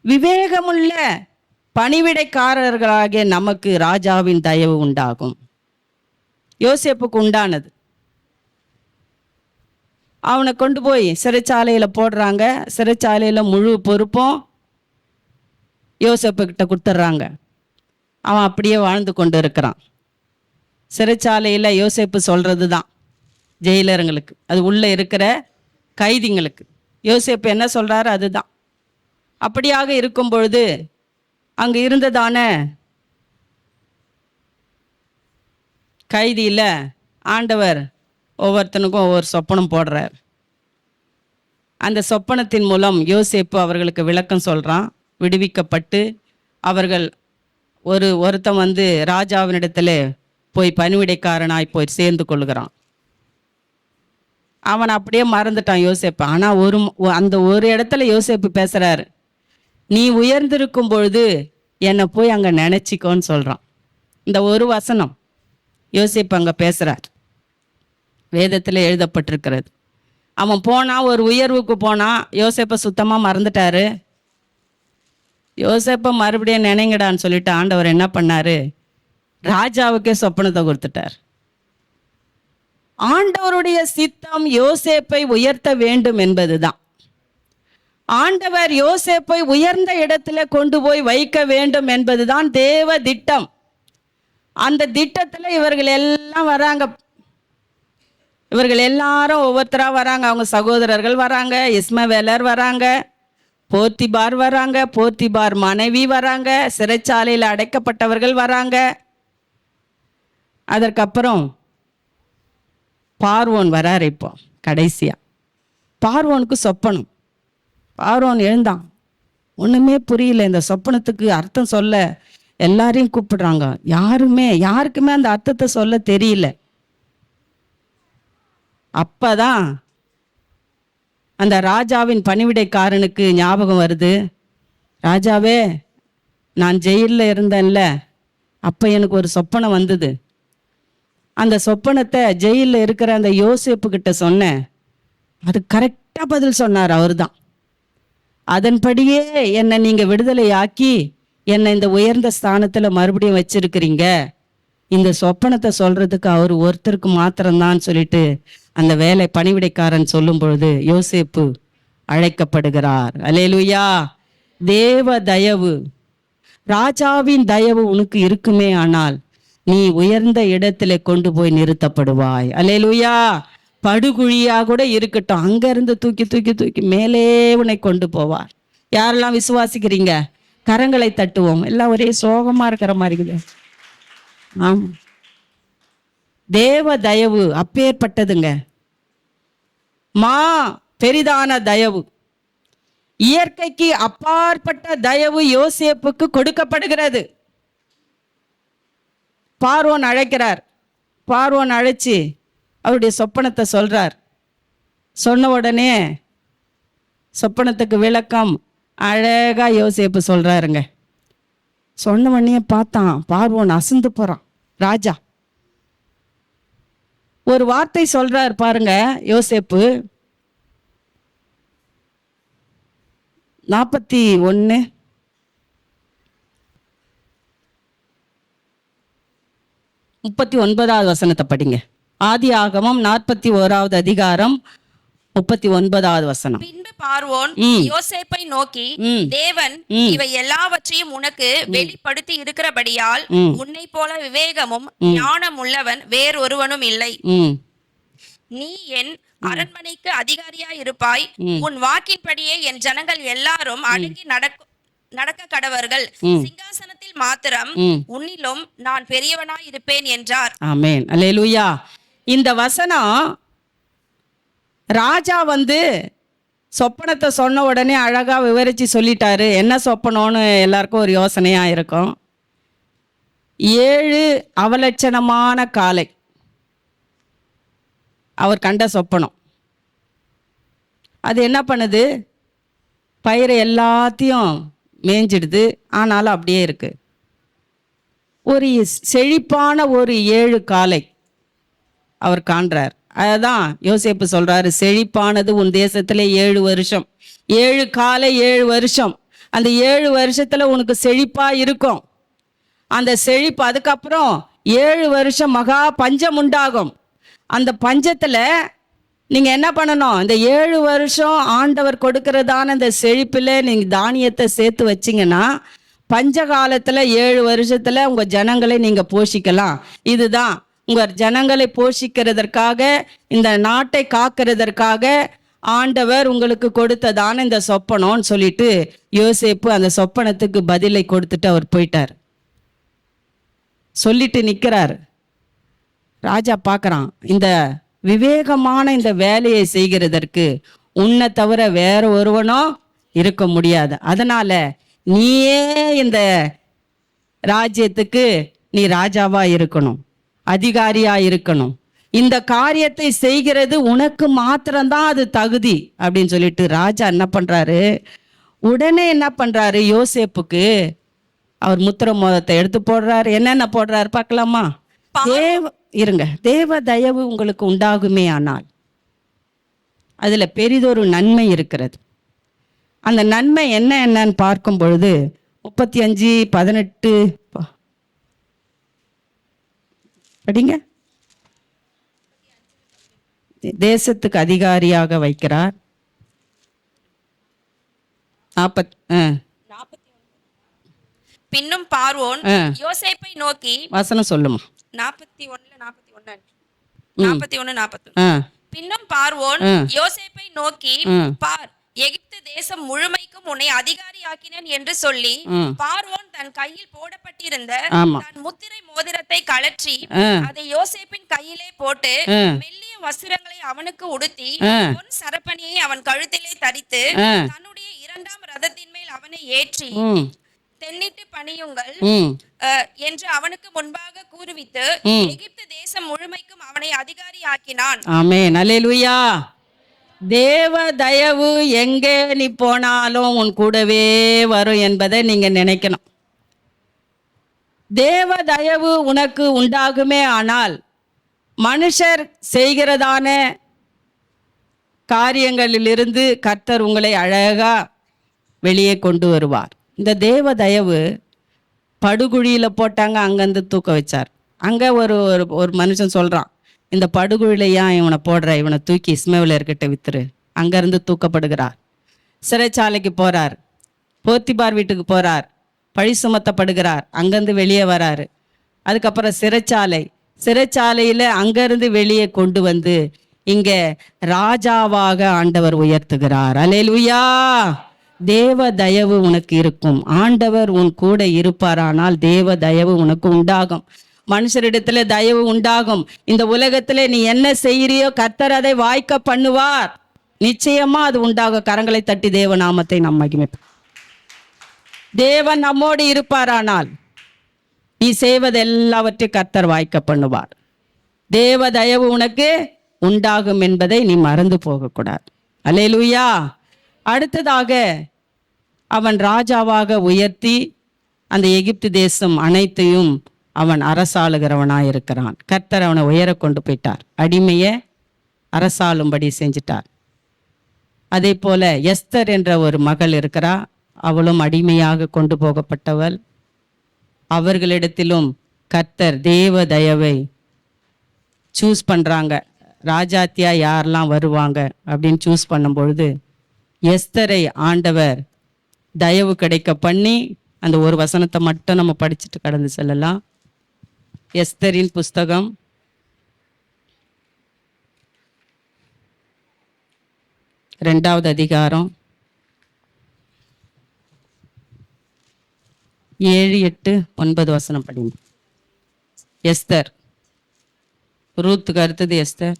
விவேகமுள்ள பணிவிடைக்காரர்களாகிய நமக்கு ராஜாவின் தயவு உண்டாகும். யோசேப்புக்கு உண்டானது. அவனை கொண்டு போய் சிறைச்சாலையில போடுறாங்க. சிறைச்சாலையில முழு பொறுப்பும் யோசேப்பு கிட்ட கொடுத்துட்றாங்க. அவன் அப்படியே வாழ்ந்து கொண்டு இருக்கிறான். சிறைச்சாலையில யோசேப்பு சொல்றது தான் ஜெயிலருங்களுக்கு, அது உள்ள இருக்கிற கைதிங்களுக்கு யோசேப்பு என்ன சொல்றாரு அதுதான். அப்படியாக இருக்கும் பொழுது அங்கு இருந்ததான கைதியில ஆண்டவர் ஒவ்வொருத்தனுக்கும் ஒவ்வொரு சொப்பனம் போடுறார். அந்த சொப்பனத்தின் மூலம் யோசேப்பு அவர்களுக்கு விளக்கம் சொல்றான். விடுவிக்கப்பட்டு அவர்கள் ஒருத்தன் வந்து ராஜாவினிடத்துல போய் பணிவிடைக்காரனாய் போய் சேர்ந்து கொள்கிறான். அவன் அப்படியே மறந்துட்டான் யோசேப்பு. ஆனா அந்த ஒரு இடத்துல யோசேப்பு பேசுறாரு, நீ உயர்ந்திருக்கும் பொழுது என்னை போய் அங்க நினைச்சிக்கோன்னு சொல்றான். இந்த ஒரு வசனம் யோசேப்பு அங்க பேசுறார், வேதத்துல எழுதப்பட்டிருக்கிறது. அவன் போனா, ஒரு உயர்வுக்கு போனா, யோசேப்பை சுத்தமா மறந்துட்டாரு. யோசேப்பை மறுபடியும் நினைங்கடான்னு சொல்லிட்டு ஆண்டவர் என்ன பண்ணாரு, ராஜாவுக்கே சொப்பனத்தை கொடுத்துட்டார். ஆண்டவருடைய சித்தம் யோசேப்பை உயர்த்த வேண்டும் என்பதுதான். ஆண்டவர் யோசேப்பை உயர்ந்த இடத்துல கொண்டு போய் வைக்க வேண்டும் என்பதுதான் தேவ திட்டம். அந்த திட்டத்துல இவர்கள் எல்லாம் வராங்க. இவர்கள் எல்லாரும் ஒவ்வொருத்தரா வராங்க. அவங்க சகோதரர்கள் வராங்க, இஸ்மவேலர் வராங்க, போத்திபார் வராங்க, போத்திபார் மனைவி வராங்க, சிறைச்சாலையில் அடைக்கப்பட்டவர்கள் வராங்க. அதற்கப்புறம் பார்வோன் வராரு. இப்போ கடைசியா பார்வோனுக்கு சொப்பனம். பார்வோன் எழுந்தான், ஒண்ணுமே புரியல, இந்த சொப்பனத்துக்கு அர்த்தம் சொல்ல எல்லாரையும் கூப்பிடுறாங்க. யாருக்குமே அந்த அர்த்தத்தை சொல்ல தெரியல. அப்பதான் அந்த ராஜாவின் பணிவிடைக்காரனுக்கு ஞாபகம் வருது, ராஜாவே, நான் ஜெயிலில் இருந்தேன்ல, அப்போ எனக்கு ஒரு சொப்பனம் வந்தது. அந்த சொப்பனத்தை ஜெயிலில் இருக்கிற அந்த யோசேப்பு கிட்ட சொன்னேன். அது கரெக்டாக பதில் சொன்னார் அவர் தான். அதன்படியே என்னை நீங்கள் விடுதலை ஆக்கி என்னை இந்த உயர்ந்த ஸ்தானத்தில் மறுபடியும் வச்சிருக்கிறீங்க. இந்த சொப்பனத்தை சொல்றதுக்கு அவர் ஒருத்தருக்கு மாத்திரம்தான் சொல்லிட்டு அந்த வேலை பணிவிடைக்காரன் சொல்லும் பொழுது யோசேப்பு அழைக்கப்படுகிறார். அல்லேலூயா. தேவ தயவு, ராஜாவின் தயவு உனக்கு இருக்குமே ஆனால் நீ உயர்ந்த இடத்துல கொண்டு போய் நிறுத்தப்படுவாய். அல்லேலூயா. படுகுழியா கூட இருக்கட்டும், அங்க இருந்து தூக்கி தூக்கி தூக்கி மேலே உன்னை கொண்டு போவார். யாரெல்லாம் விசுவாசிக்கிறீங்க? கரங்களை தட்டுவோம். எல்லாம் ஒரே சோகமா இருக்கிற மாதிரி இருக்குது. ஆம், தேவ தயவு அப்பேற்பட்டதுங்க. பெரிதான தயவு, இயற்கைக்கு அப்பாற்பட்ட தயவு யோசேப்புக்கு கொடுக்கப்படுகிறது. பார்வோன் அழைக்கிறார். பார்வோன் அழைச்சி அவருடைய சொப்பனத்தை சொல்றார். சொன்ன உடனே சொப்பனத்துக்கு விளக்கம் அழகா யோசேப்பு சொல்றாருங்க. சொன்ன உடனே பார்த்தான், பார்வோன் அசந்து போறான். ராஜா ஒரு வார்த்தை சொல்றார் பாருங்க. யோசேப்பு 41:39 வசனத்தை படிங்க. ஆதியாகமம் 41வது அதிகாரம் 39வது வசனம். பின்பு பார்வோன் யோசேப்பை நோக்கி, தேவன் இவை எல்லாவற்றையும் உனக்கு வெளிப்படுத்தி இருக்கிறபடியால் உன்னை போல விவேகமும் ஞானம் உள்ளவன் வேறொருவனும் இல்லை. நீ என் அரண்மனைக்கு அதிகாரியா இருப்பாய். உன் வாக்கின்படியே என் ஜனங்கள் எல்லாரும் அடங்கி நடக்க கடவர்கள். சிங்காசனத்தில் மாத்திரம் உன்னிலும் நான் பெரியவனாய் இருப்பேன் என்றார். ஆமென். அல்லேலூயா. இந்த வசனம் ராஜா சொப்பனத்தை சொன்ன உடனே அழகா விவரிச்சு சொல்லிட்டாரு. என்ன சொப்பனம்னு எல்லாருக்கும் ஒரு யோசனையா இருக்கும். 7 அவலட்சணமான காளை அவர் கண்ட சொப்பனம். அது என்ன பண்ணுது? பயிரை எல்லாத்தையும் மேய்ஞ்சிடுது. ஆனாலும் அப்படியே இருக்கு. ஒரு செழிப்பான ஒரு 7 காளை அவர் காண்றார். அதுதான் யோசேப்பு சொல்றாரு, செழிப்பானது உன் தேசத்திலே 7 வருஷம். 7 காலை 7 வருஷம். அந்த 7 வருஷத்துல உனக்கு செழிப்பா இருக்கும். அந்த செழிப்பு அதுக்கப்புறம் 7 வருஷம் மகா பஞ்சம் உண்டாகும். அந்த பஞ்சத்துல நீங்க என்ன பண்ணணும்? இந்த 7 வருஷம் ஆண்டவர் கொடுக்கறதான இந்த செழிப்புல நீங்க தானியத்தை சேர்த்து வச்சீங்கன்னா பஞ்ச காலத்துல 7 வருஷத்துல உங்க ஜனங்களை நீங்க போஷிக்கலாம். இதுதான் உங்க ஜனங்களை போஷிக்கிறதற்காக, இந்த நாட்டை காக்கிறதற்காக ஆண்டவர் உங்களுக்கு கொடுத்ததான இந்த சொப்பனம்னு சொல்லிட்டு யோசேப்பு அந்த சொப்பனத்துக்கு பதிலை கொடுத்துட்டு அவர் போயிட்டார். சொல்லிட்டு நிக்கிறார். ராஜா பார்க்கறான், இந்த விவேகமான இந்த வேலையை செய்கிறதற்கு உன்னை தவிர வேற ஒருவனும் இருக்க முடியாது. அதனால நீயே இந்த ராஜ்யத்துக்கு நீ ராஜாவா இருக்கணும், அதிகாரியா இருக்கணும். இந்த காரியத்தை செய்கிறது உனக்கு மாத்திரம்தான் அது தகுதி அப்படின்னு சொல்லிட்டு ராஜா என்ன பண்றாரு? உடனே என்ன பண்றாரு? யோசேப்புக்கு அவர் முத்திர மோதிரத்தை எடுத்து போடுறாரு. என்னென்ன போடுறாரு பார்க்கலாமா? தேவ தயவு உங்களுக்கு உண்டாகுமே ஆனால் அதுல பெரிதொரு நன்மை இருக்கிறது. அந்த நன்மை என்னன்னு பார்க்கும் பொழுது 35:18 படிங்க. தேசத்துக்கு அதிகாரியாக வைக்கிறார். 40 பின்னும் பார்வோன் யோசேப்பை நோக்கி, வசனம் சொல்லுமா? 41 பின்னும் பார்வோன் யோசேப்பை நோக்கி, பார், எகிப்து தேசம் முழுமைக்கும் உன்னை அதிகாரியாக்கினேன் என்று சொல்லி பார்வோன் தன் கையில் போடப்பட்டிருந்த தன் முத்திரை மோதிரத்தை கழற்றி அதை யோசேப்பின் கையிலே போட்டு மெல்லிய வஸ்திரங்களை அவனுக்கு உடுத்தி பொன் சரப்பணியை அவன் கழுத்திலே தரித்து தன்னுடைய 2ஆம் ரதத்தின் மேல் அவனை ஏற்றி தென்னிட்டு பணியுங்கள் என்று அவனுக்கு முன்பாக கூறுவித்து எகிப்து தேசம் முழுமைக்கும் அவனை அதிகாரி ஆக்கினான். ஆமென். அல்லேலூயா. தேவ தயவு எங்கே நீ போனாலும் உன் கூடவே வரும் என்பதை நீங்க நினைக்கணும். தேவ தயவு உனக்கு உண்டாகுமே ஆனால் மனுஷர் செய்கிறதான காரியங்களிலிருந்து கர்த்தர் உங்களை அழகா வெளியே கொண்டு வருவார். இந்த தேவ தயவு படுகுழியில போட்டாங்க, அங்கேருந்து தூக்க வச்சார். அங்கே ஒரு மனுஷன் சொல்கிறான், இந்த படுகுழியில ஏன் இவனை போடுற, இவனை தூக்கி இஸ்மவேலர்கிட்ட வித்துரு. அங்கேருந்து தூக்கப்படுகிறார். சிறைச்சாலைக்கு போகிறார். போத்திபார் வீட்டுக்கு போகிறார். பழி சுமத்தப்படுகிறார். அங்கேருந்து வெளியே வராரு. அதுக்கப்புறம் சிறைச்சாலையில் அங்கேருந்து வெளியே கொண்டு வந்து இங்கே ராஜாவாக ஆண்டவர் உயர்த்துகிறார். அல்லேலூயா. தேவ தயவு உனக்கு இருக்கும். ஆண்டவர் உன் கூட இருப்பாரானால் தேவ தயவு உனக்கு உண்டாகும். மனுஷரிடத்துல தயவு உண்டாகும். இந்த உலகத்துல நீ என்ன செய்யறியோ கர்த்தர் அதை வாய்க்க பண்ணுவார். நிச்சயமா அது உண்டாகும். கரங்களை தட்டி தேவ நாமத்தை நாம் மகிமைப்போம். தேவன் நம்மோடு இருப்பாரானால் நீ செய்வது எல்லாவற்றையும் கர்த்தர் வாய்க்க பண்ணுவார். தேவ தயவு உனக்கு உண்டாகும் என்பதை நீ மறந்து போகக்கூடாது. அல்லேலூயா. அடுத்ததாக அவன் ராஜாவாக உயர்த்தி அந்த எகிப்து தேசம் அனைத்தையும் அவன் அரசாளுகிறவனாய் இருக்கிறான். கர்த்தர் அவனை உயர கொண்டு போயிட்டார். அடிமையை அரசாளும்படி செஞ்சிட்டார். அதே போல எஸ்தர் என்ற ஒரு மகள் இருக்கிறா. அவளும் அடிமையாக கொண்டு போகப்பட்டவள். அவர்களிடத்திலும் கர்த்தர் தேவ தயவை சூஸ் பண்றாங்க. ராஜாத்தியா யாரெல்லாம் வருவாங்க அப்படின்னு சூஸ் பண்ணும் பொழுது எஸ்தரை ஆண்டவர் தயவு கிடைக்க பண்ணி அந்த ஒரு வசனத்தை மட்டும் நம்ம படிச்சுட்டு கடந்து செல்லலாம். எஸ்தரின் புஸ்தகம் 2வது அதிகாரம் 7, 8, 9 வசனம் படிங்க. எஸ்தர். ரூத்துக்கு அடுத்தது எஸ்தர்.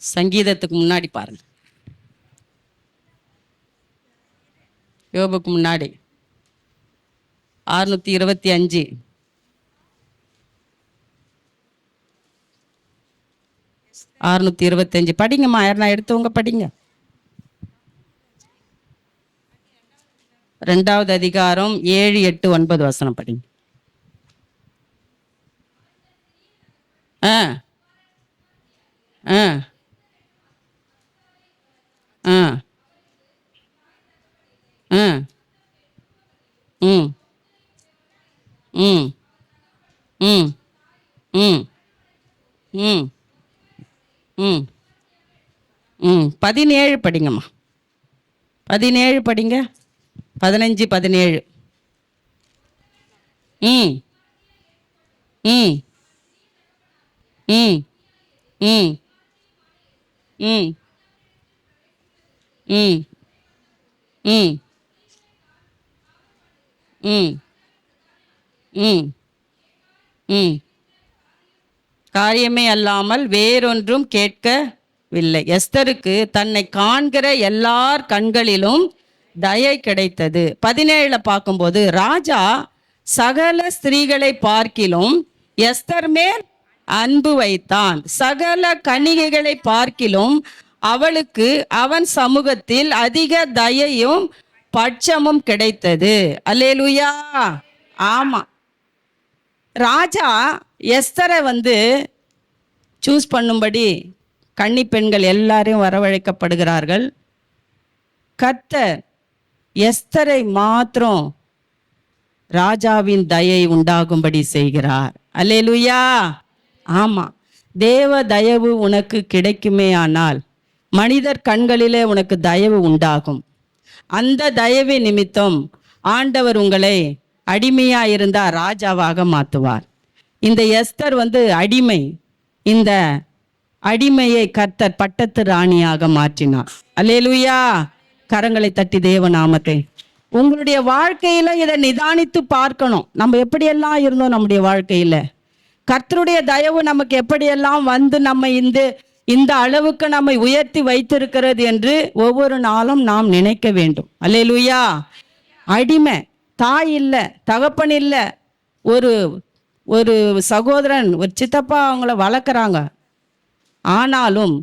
சங்கீதத்துக்கு முன்னாடி பாருங்க, யோபுக்கு முன்னாடி 625. 625 படிங்கம்மா. யாருன்னா எடுத்தவங்க படிங்க. 2வது அதிகாரம் 7, 8, 9 வசனம் படிங்க. ஆ ஆ ஆ ஆ ம் ம் ம் ம் ம் ம் ம் 17 படிங்கம்மா. 17 படிங்க. 15, 17. ம் ம் ம் ம் ம் ம் ம் ம் ம் ம் காரியமே அல்லாமல் வேறொன்றும் கேட்கவில்லை. எஸ்தருக்கு தன்னை காண்கிற எல்லார் கண்களிலும் தயை கிடைத்தது. 17 பார்க்கும்போது, ராஜா சகல ஸ்திரீகளை பார்க்கிலும் எஸ்தர் மேல் அன்பு வைத்தான். சகல கன்னிகைகளை பார்க்கிலும் அவளுக்கு அவன் சமூகத்தில் அதிக தயையும் பட்சமும் கிடைத்தது. அல்லேலூயா. ஆமா, ராஜா எஸ்தரை சூஸ் பண்ணும்படி கன்னி பெண்கள் எல்லாரையும் வரவழைக்கப்படுகிறார்கள். கர்த்தர் எஸ்தரை மாத்திரம் ராஜாவின் தயை உண்டாகும்படி செய்கிறார். அல்லேலூயா. ஆமா, தேவ தயவு உனக்கு கிடைக்குமே ஆனால் மனிதர் கண்களிலே உனக்கு தயவு உண்டாகும். அந்த தயவு நிமித்தம் ஆண்டவர் உங்களை அடிமையா இருந்தா ராஜாவாக மாற்றுவார். இந்த எஸ்தர் அடிமை. இந்த அடிமையை கர்த்தர் பட்டத்து ராணியாக மாற்றினார். அல்லேலூயா. கரங்களை தட்டி தேவ நாமத்தை. உங்களுடைய வாழ்க்கையில இதை நிதானித்து பார்க்கணும். நம்ம எப்படியெல்லாம் இருந்தோம் நம்முடைய வாழ்க்கையில, கர்த்தருடைய தயவு நமக்கு எப்படியெல்லாம் நம்ம இந்த அளவுக்கு நம்மை உயர்த்தி வைத்திருக்கிறது என்று ஒவ்வொரு நாளும் நாம் நினைக்க வேண்டும். அல்லேலூயா. அடிமை, தாய் இல்லை, தகப்பன் இல்லை, ஒரு சகோதரன், ஒரு சித்தப்பா அவங்கள வளர்க்குறாங்க. ஆனாலும்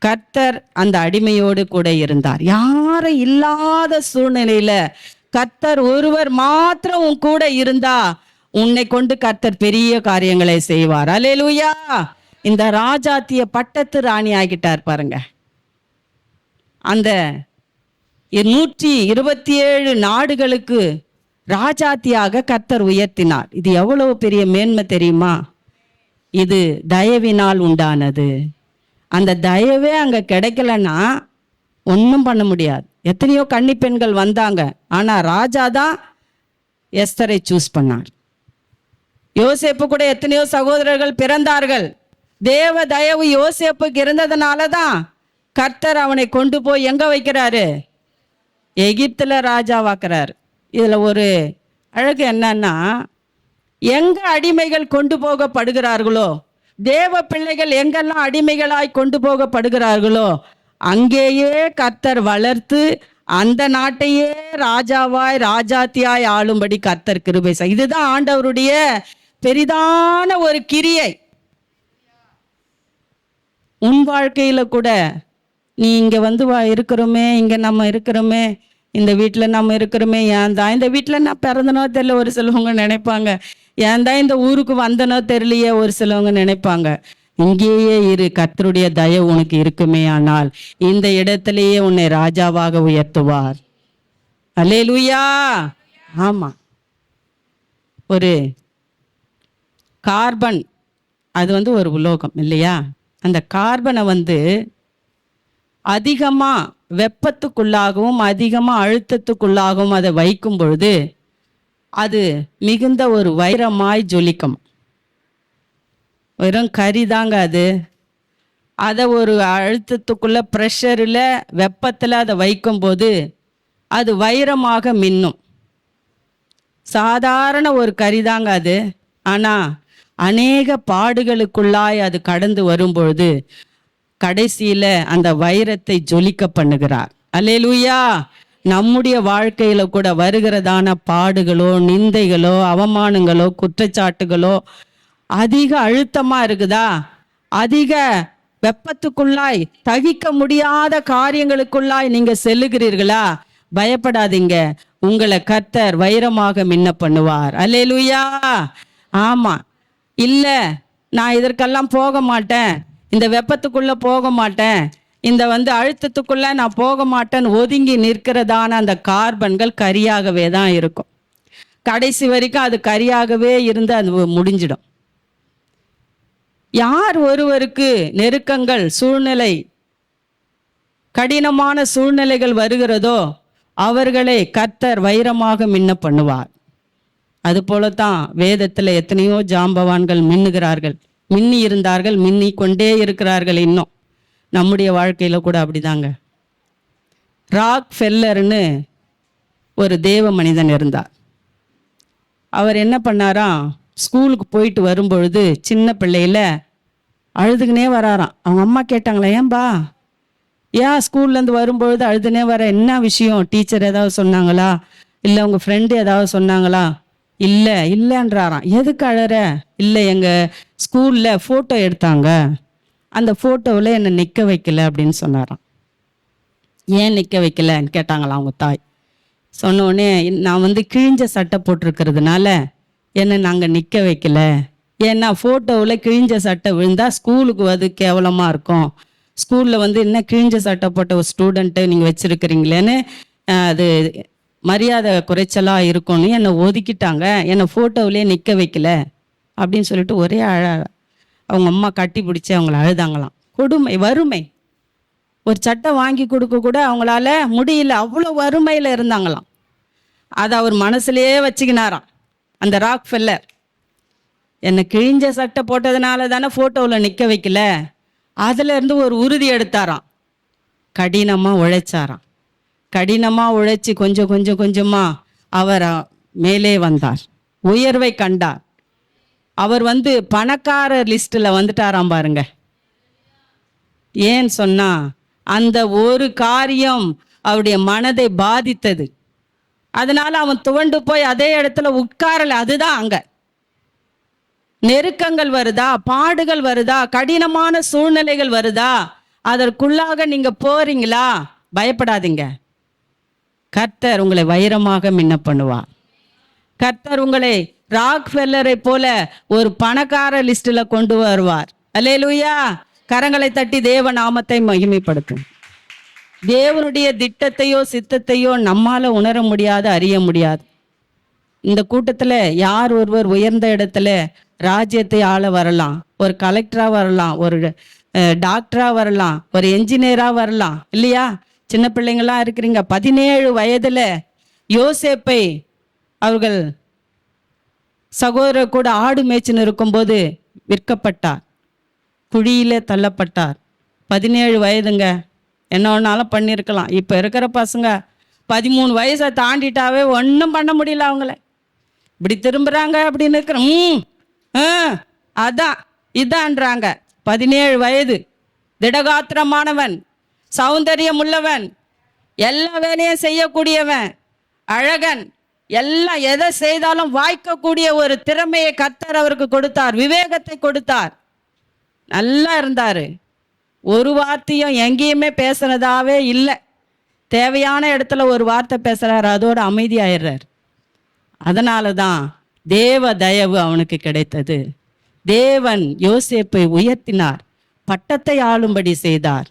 கர்த்தர் அந்த அடிமையோடு கூட இருந்தார். யாரும் இல்லாத சூழ்நிலையில கர்த்தர் ஒருவர் மாத்திரம் உன் கூட இருந்தா உன்னை கொண்டு கர்த்தர் பெரிய காரியங்களை செய்வார். அல்லேலூயா. இந்த ராஜாத்திய பட்டத்து ராணி ஆகிட்டார் பாருங்க. அந்த 127 நாடுகளுக்கு ராஜாத்தியாக கர்த்தர் உயர்த்தினார். இது எவ்வளவு பெரிய மேன்மை தெரியுமா? இது தயவினால் உண்டானது. அந்த தயவே அங்க கிடைக்கலன்னா ஒன்றும் பண்ண முடியாது. எத்தனையோ கன்னி பெண்கள் வந்தாங்க, ஆனா ராஜா தான் எஸ்தரை சூஸ் பண்ணார். யோசேப்பு கூட எத்தனையோ சகோதரர்கள் பிறந்தார்கள். தேவ தயவு யோசேப்புக்கு இருந்ததுனால தான் கர்த்தர் அவனை கொண்டு போய் எங்க வைக்கிறாரு? எகிப்துல ராஜாவாக்குறாரு. இதுல ஒரு அழகு என்னன்னா, எங்க அடிமைகள் கொண்டு போகப்படுகிறார்களோ, தேவ பிள்ளைகள் எங்கெல்லாம் அடிமைகளாய் கொண்டு போகப்படுகிறார்களோ, அங்கேயே கர்த்தர் வளர்த்து அந்த நாட்டையே ராஜாவாய் ராஜாத்தியாய் ஆளும்படி கர்த்தர் கிருபை செய்தார். இதுதான் ஆண்டவருடைய பெரிதான ஒரு கிரியை. உன் வாழ்க்கையில கூட நீ இங்க இருக்கிறோமே, இங்க நம்ம இருக்கிறோமே, இந்த வீட்டில் நம்ம இருக்கிறோமே, ஏன் தான் இந்த வீட்டில் நான் பிறந்தனோ தெரியல ஒரு சிலவங்க நினைப்பாங்க. ஏன் தான் இந்த ஊருக்கு வந்தனோ தெரியலையே ஒரு சிலவங்க நினைப்பாங்க. இங்கேயே இரு, கர்த்தருடைய தயவு உனக்கு இருக்குமே ஆனால் இந்த இடத்திலேயே உன்னை ராஜாவாக உயர்த்துவார். அல்லேலூயா. ஆமா, ஒரு கார்பன் அது ஒரு உலோகம் இல்லையா? அந்த கார்பனை அதிகமா வெப்பத்துக்குள்ளாகவும் அதிகமா அழுத்தத்துக்குள்ளாகவும் அதை வைக்கும் பொழுது அது மிகுந்த ஒரு வைரமாய் ஜொலிக்கும். வெறும் கரிதாங்க அது. அதை ஒரு அழுத்தத்துக்குள்ள ப்ரெஷரில் வெப்பத்தில் அதை வைக்கும்போது அது வைரமாக மின்னும். சாதாரண ஒரு கரிதாங்க அது. ஆனால் அநேக பாடுகளுக்குள்ளாய் அது கடந்து வரும்பொழுது கடைசியில் அந்த வைரத்தை ஜொலிக்க பண்ணுகிறார். அல்லேலூயா. நம்முடைய வாழ்க்கையில கூட வருகிறதான பாடுகளோ, நிந்தைகளோ, அவமானங்களோ, குற்றச்சாட்டுகளோ அதிக அழுத்தமா இருக்குதா, அதிக வெப்பத்துக்குள்ளாய் தகிக்க முடியாத காரியங்களுக்குள்ளாய் நீங்க செல்லுகிறீர்களா, பயப்படாதீங்க. உங்களை கர்த்தர் வைரமாக மின்ன பண்ணுவார். அல்லேலூயா. ஆமா, இல்ல நான் இதற்கெல்லாம் போக மாட்டேன், இந்த வெப்பத்துக்குள்ள போக மாட்டேன், இந்த அழுத்தத்துக்குள்ள நான் போக மாட்டேன்னு ஒதுங்கி நிற்கிறதான அந்த கார்பன்கள் கரியாகவே தான் இருக்கும். கடைசி வரைக்கும் அது கரியாகவே இருந்து அது முடிஞ்சிடும். யார் ஒருவருக்கு நெருக்கங்கள், சூழ்நிலை, கடினமான சூழ்நிலைகள் வருகிறதோ அவர்களை கர்த்தர் வைரமாக மின்ன பண்ணுவார். அது போலத்தான் வேதத்தில் எத்தனையோ ஜாம்பவான்கள் மின்னுகிறார்கள், மின்னி இருந்தார்கள், மின்னி கொண்டே இருக்கிறார்கள். இன்னும் நம்முடைய வாழ்க்கையில கூட அப்படிதாங்க. ராக் ஃபெல்லர்னு ஒரு தேவ மனிதன் இருந்தார். அவர் என்ன பண்ணாராம், ஸ்கூலுக்கு போயிட்டு வரும்பொழுது சின்ன பிள்ளையில அழுதுகினே வராராம். அவங்க அம்மா கேட்டாங்களா, ஏன்பா ஏன் ஸ்கூல்லேருந்து வரும்பொழுது அழுதுனே வர, என்ன விஷயம், டீச்சர் ஏதாவது சொன்னாங்களா, இல்லை உங்கள் ஃப்ரெண்டு ஏதாவது சொன்னாங்களா? இல்லைன்றாராம். எதுக்கு அழற? இல்லை, எங்கள் ஸ்கூலில் ஃபோட்டோ எடுத்தாங்க, அந்த ஃபோட்டோவில் என்னை நிற்க வைக்கல அப்படின்னு சொன்னாராம். ஏன் நிற்க வைக்கலன்னு கேட்டாங்களாம் அவங்க தாய். சொன்னோடனே, நான் கிழிஞ்ச சட்டை போட்டிருக்கிறதுனால என்னை நாங்கள் நிற்க வைக்கல, ஏன்னா ஃபோட்டோவில் கிழிஞ்ச சட்டை விழுந்தால் ஸ்கூலுக்கு கேவலமாக இருக்கும், ஸ்கூலில் என்ன கிழிஞ்ச சட்டை போட்ட ஒரு ஸ்டூடெண்ட்டை நீங்கள் வச்சுருக்கிறீங்களேன்னு அது மரியாதை குறைச்சலாக இருக்கும்னு என்னை ஒதுக்கிட்டாங்க, என்னை ஃபோட்டோவிலே நிற்க வைக்கல அப்படின்னு சொல்லிட்டு ஒரே அவங்க அம்மா கட்டி பிடிச்சி அவங்கள அழுதாங்களாம். கொடுமை, வறுமை. ஒரு சட்டை வாங்கி கொடுக்க கூட அவங்களால முடியல, அவ்வளோ வறுமையில் இருந்தாங்களாம். அதை அவர் மனசுலேயே வச்சுக்கினாராம் அந்த ராக் ஃபெல்லர். என்னை கிழிஞ்ச சட்டை போட்டதுனால தானே ஃபோட்டோவில் நிற்க வைக்கல. அதிலேருந்து ஒரு உறுதி எடுத்தாராம், கடினமாக உழைச்சாராம். கடினமாக உழைச்சி கொஞ்சமாக அவர் மேலே வந்தார், உயர்வை கண்டார். அவர் பணக்காரர் லிஸ்ட்டில் வந்துட்டாராம் பாருங்க. ஏன்னு சொன்னா அந்த ஒரு காரியம் அவருடைய மனதை பாதித்தது. அதனால அவன் துவண்டு போய் அதே இடத்துல உட்காரல. அதுதான் அங்க நெருக்கங்கள் வருதா, பாடுகள் வருதா, கடினமான சூழ்நிலைகள் வருதா, அதற்குள்ளாக நீங்க போறீங்களா, பயப்படாதீங்க. கர்த்தர் உங்களை வைரமாக மின்ன பண்ணுவார். கர்த்தர் உங்களை ராக் ஃபெல்லரை போல ஒரு பணக்கார லிஸ்ட்ல கொண்டு வருவார். அல்லேலூயா. கரங்களை தட்டி தேவ நாமத்தை மகிமைப்படுத்தும். தேவனுடைய திட்டத்தையோ சித்தத்தையோ நம்மால உணர முடியாது, அறிய முடியாது. இந்த கூட்டத்துல யார் ஒருவர் உயர்ந்த இடத்துல ராஜ்யத்தை ஆள வரலாம், ஒரு கலெக்டரா வரலாம், ஒரு டாக்டரா வரலாம், ஒரு என்ஜினியரா வரலாம், இல்லையா? சின்ன பிள்ளைங்களாம் இருக்கிறீங்க. 17 வயதுல யோசேப்பை அவர்கள் சகோதரர் கூட ஆடு மேய்ச்சின்னு இருக்கும்போது விற்கப்பட்டார், குழியில தள்ளப்பட்டார். 17 வயதுங்க. என்ன ஒன்றாலும் பண்ணியிருக்கலாம். இப்போ இருக்கிற பசங்க 13 வயசை தாண்டிட்டாவே ஒன்றும் பண்ண முடியல. அவங்கள இப்படி திரும்புகிறாங்க அப்படின்னு இருக்கிற அதான் இதான்றாங்க. 17 வயது, திடகாத்திரமானவன், சௌந்தரியம் உள்ளவன், எல்லா வேலையும் செய்யக்கூடியவன், அழகன், எல்லாம் எதை செய்தாலும் வாய்க்கக்கூடிய ஒரு திறமையை கர்த்தர் அவருக்கு கொடுத்தார், விவேகத்தை கொடுத்தார். நல்லா இருந்தாரு. ஒரு வார்த்தையும் எங்கேயுமே பேசுனதாவே இல்லை. தேவையான இடத்துல ஒரு வார்த்தை பேசுறாரு, அதோட அமைதியாயிடுறார். அதனால தான் தேவ தயவு அவனுக்கு கிடைத்தது. தேவன் யோசேப்பை உயர்த்தினார், பட்டத்தை ஆளும்படி செய்தார்.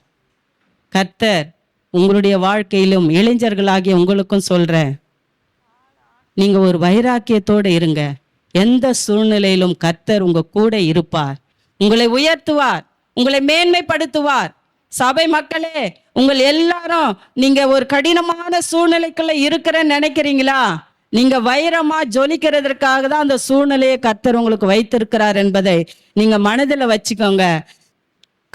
கர்த்தர் உங்களுடைய வாழ்க்கையிலும் இளைஞர்களாகிய உங்களுக்கும் சொல்றேன், நீங்க ஒரு வைராக்கியத்தோடு இருங்க. எந்த சூழ்நிலையிலும் கர்த்தர் உங்க கூட இருப்பார், உங்களை உயர்த்துவார், உங்களை மேன்மைப்படுத்துவார். சபை மக்களே, உங்கள் எல்லாரும் நீங்க ஒரு கடினமான சூழ்நிலைக்குள்ள இருக்கிறேன்னு நினைக்கிறீங்களா? நீங்க வைரமா ஜொலிக்கிறதற்காக தான் அந்த சூழ்நிலையை கர்த்தர் உங்களுக்கு வைத்திருக்கிறார் என்பதை நீங்க மனதில் வச்சுக்கோங்க.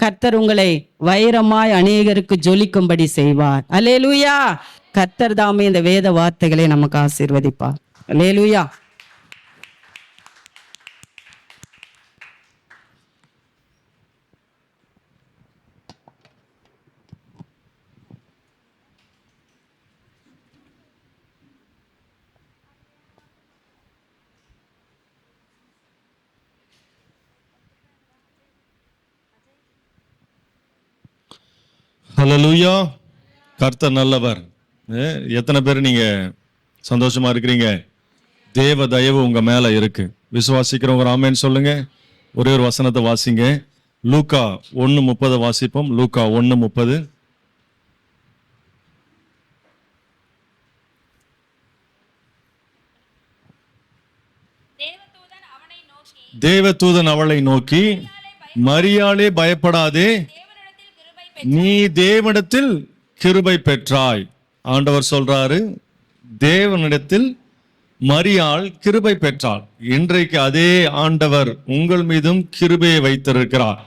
கர்த்தர் உங்களை வைரமாய் அநேகருக்கு ஜொலிக்கும்படி செய்வார். அல்லேலூயா. கர்த்தர் தாமே இந்த வேத வார்த்தைகளை நமக்கு ஆசீர்வதிப்பார். அல்லேலூயா. ஹல்லேலூயா. கர்த்தர் நல்லவர். எத்தனை பேர் நீங்க சந்தோஷமா இருக்கிறீங்க? தேவ தயவு உங்க மேல இருக்கு. விசுவாசிக்கிறவங்க ஆமென் சொல்லுங்க. ஒரே ஒரு வசனத்தை வாசிங்க. லூக்கா 1:30 வாசிப்போம். லூக்கா 1:30. தேவதூதன் அவளை நோக்கி, மரியாளே பயப்படாதே, நீ தேவனிடத்தில் கிருபை பெற்றாய். ஆண்டவர் சொல்றாரு, தேவனிடத்தில் மரியாள் கிருபை பெற்றாள். இன்றைக்கு அதே ஆண்டவர் உங்கள் மீதும் கிருபையை வைத்திருக்கிறார்.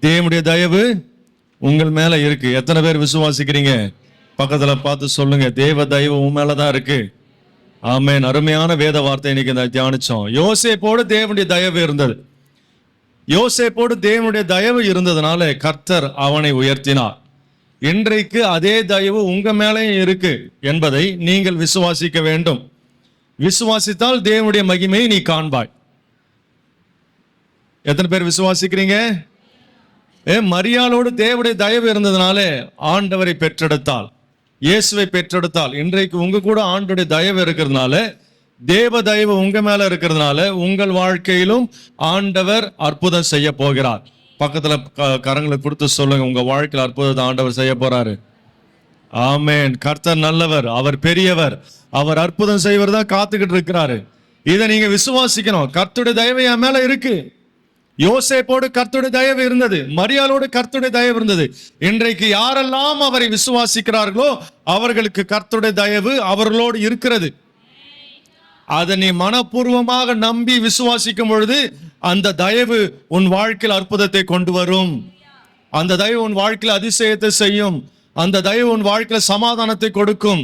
தேவனுடைய தயவு உங்கள் மேல இருக்கு. எத்தனை பேர் விசுவாசிக்கிறீங்க? பக்கத்துல பார்த்து சொல்லுங்க, தேவ தயவு உன் மேலதான் இருக்கு. ஆமென். அருமையான வேத வார்த்தை இன்னைக்கு தியானிச்சோம். யோசேப்போடு தேவனுடைய தயவு இருந்தது. யோசேப்போடு தேவனுடைய தயவு இருந்ததுனால கர்த்தர் அவனை உயர்த்தினார். இன்றைக்கு அதே தயவு உங்க மேலேயும் இருக்கு என்பதை நீங்கள் விசுவாசிக்க வேண்டும். விசுவாசித்தால் தேவனுடைய மகிமையை நீ காண்பாய். எத்தனை பேர் விசுவாசிக்கிறீங்க? மரியாளோடு தேவனுடைய தயவு இருந்ததுனால ஆண்டவரை பெற்றெடுத்தாள், இயேசுவை பெற்றெடுத்தாள். இன்றைக்கு உங்க கூட ஆண்டவருடைய தயவு இருக்கிறதுனால, தேவ தயவு உங்க மேல இருக்கிறதுனால உங்கள் வாழ்க்கையிலும் ஆண்டவர் அற்புதம் செய்ய போகிறார். பக்கத்துல கரங்களை கொடுத்து சொல்லுங்க, உங்க வாழ்க்கையில் அற்புதத்தை ஆண்டவர் செய்ய போறாரு. ஆமென். கர்த்தர் நல்லவர், அவர் பெரியவர், அவர் அற்புதம் செய்வர் தான் காத்துக்கிட்டு இருக்கிறாரு. இதை நீங்க விசுவாசிக்கணும். கர்த்தருடைய தயவு என் மேல இருக்கு. யோசேப்போடு கர்த்தருடைய தயவு இருந்தது, மரியாளோடு கர்த்தருடைய தயவு இருந்தது. இன்றைக்கு யாரெல்லாம் அவரை விசுவாசிக்கிறார்களோ அவர்களுக்கு கர்த்தருடைய தயவு அவர்களோடு இருக்கிறது. அதை நீ மனப்பூர்வமாக நம்பி விசுவாசிக்கும் பொழுது அந்த தயவு உன் வாழ்க்கையில் அற்புதத்தை கொண்டு வரும். அந்த தயவு உன் வாழ்க்கையில் அதிசயத்தை செய்யும். அந்த தயவு உன் வாழ்க்கையில் சமாதானத்தை கொடுக்கும்.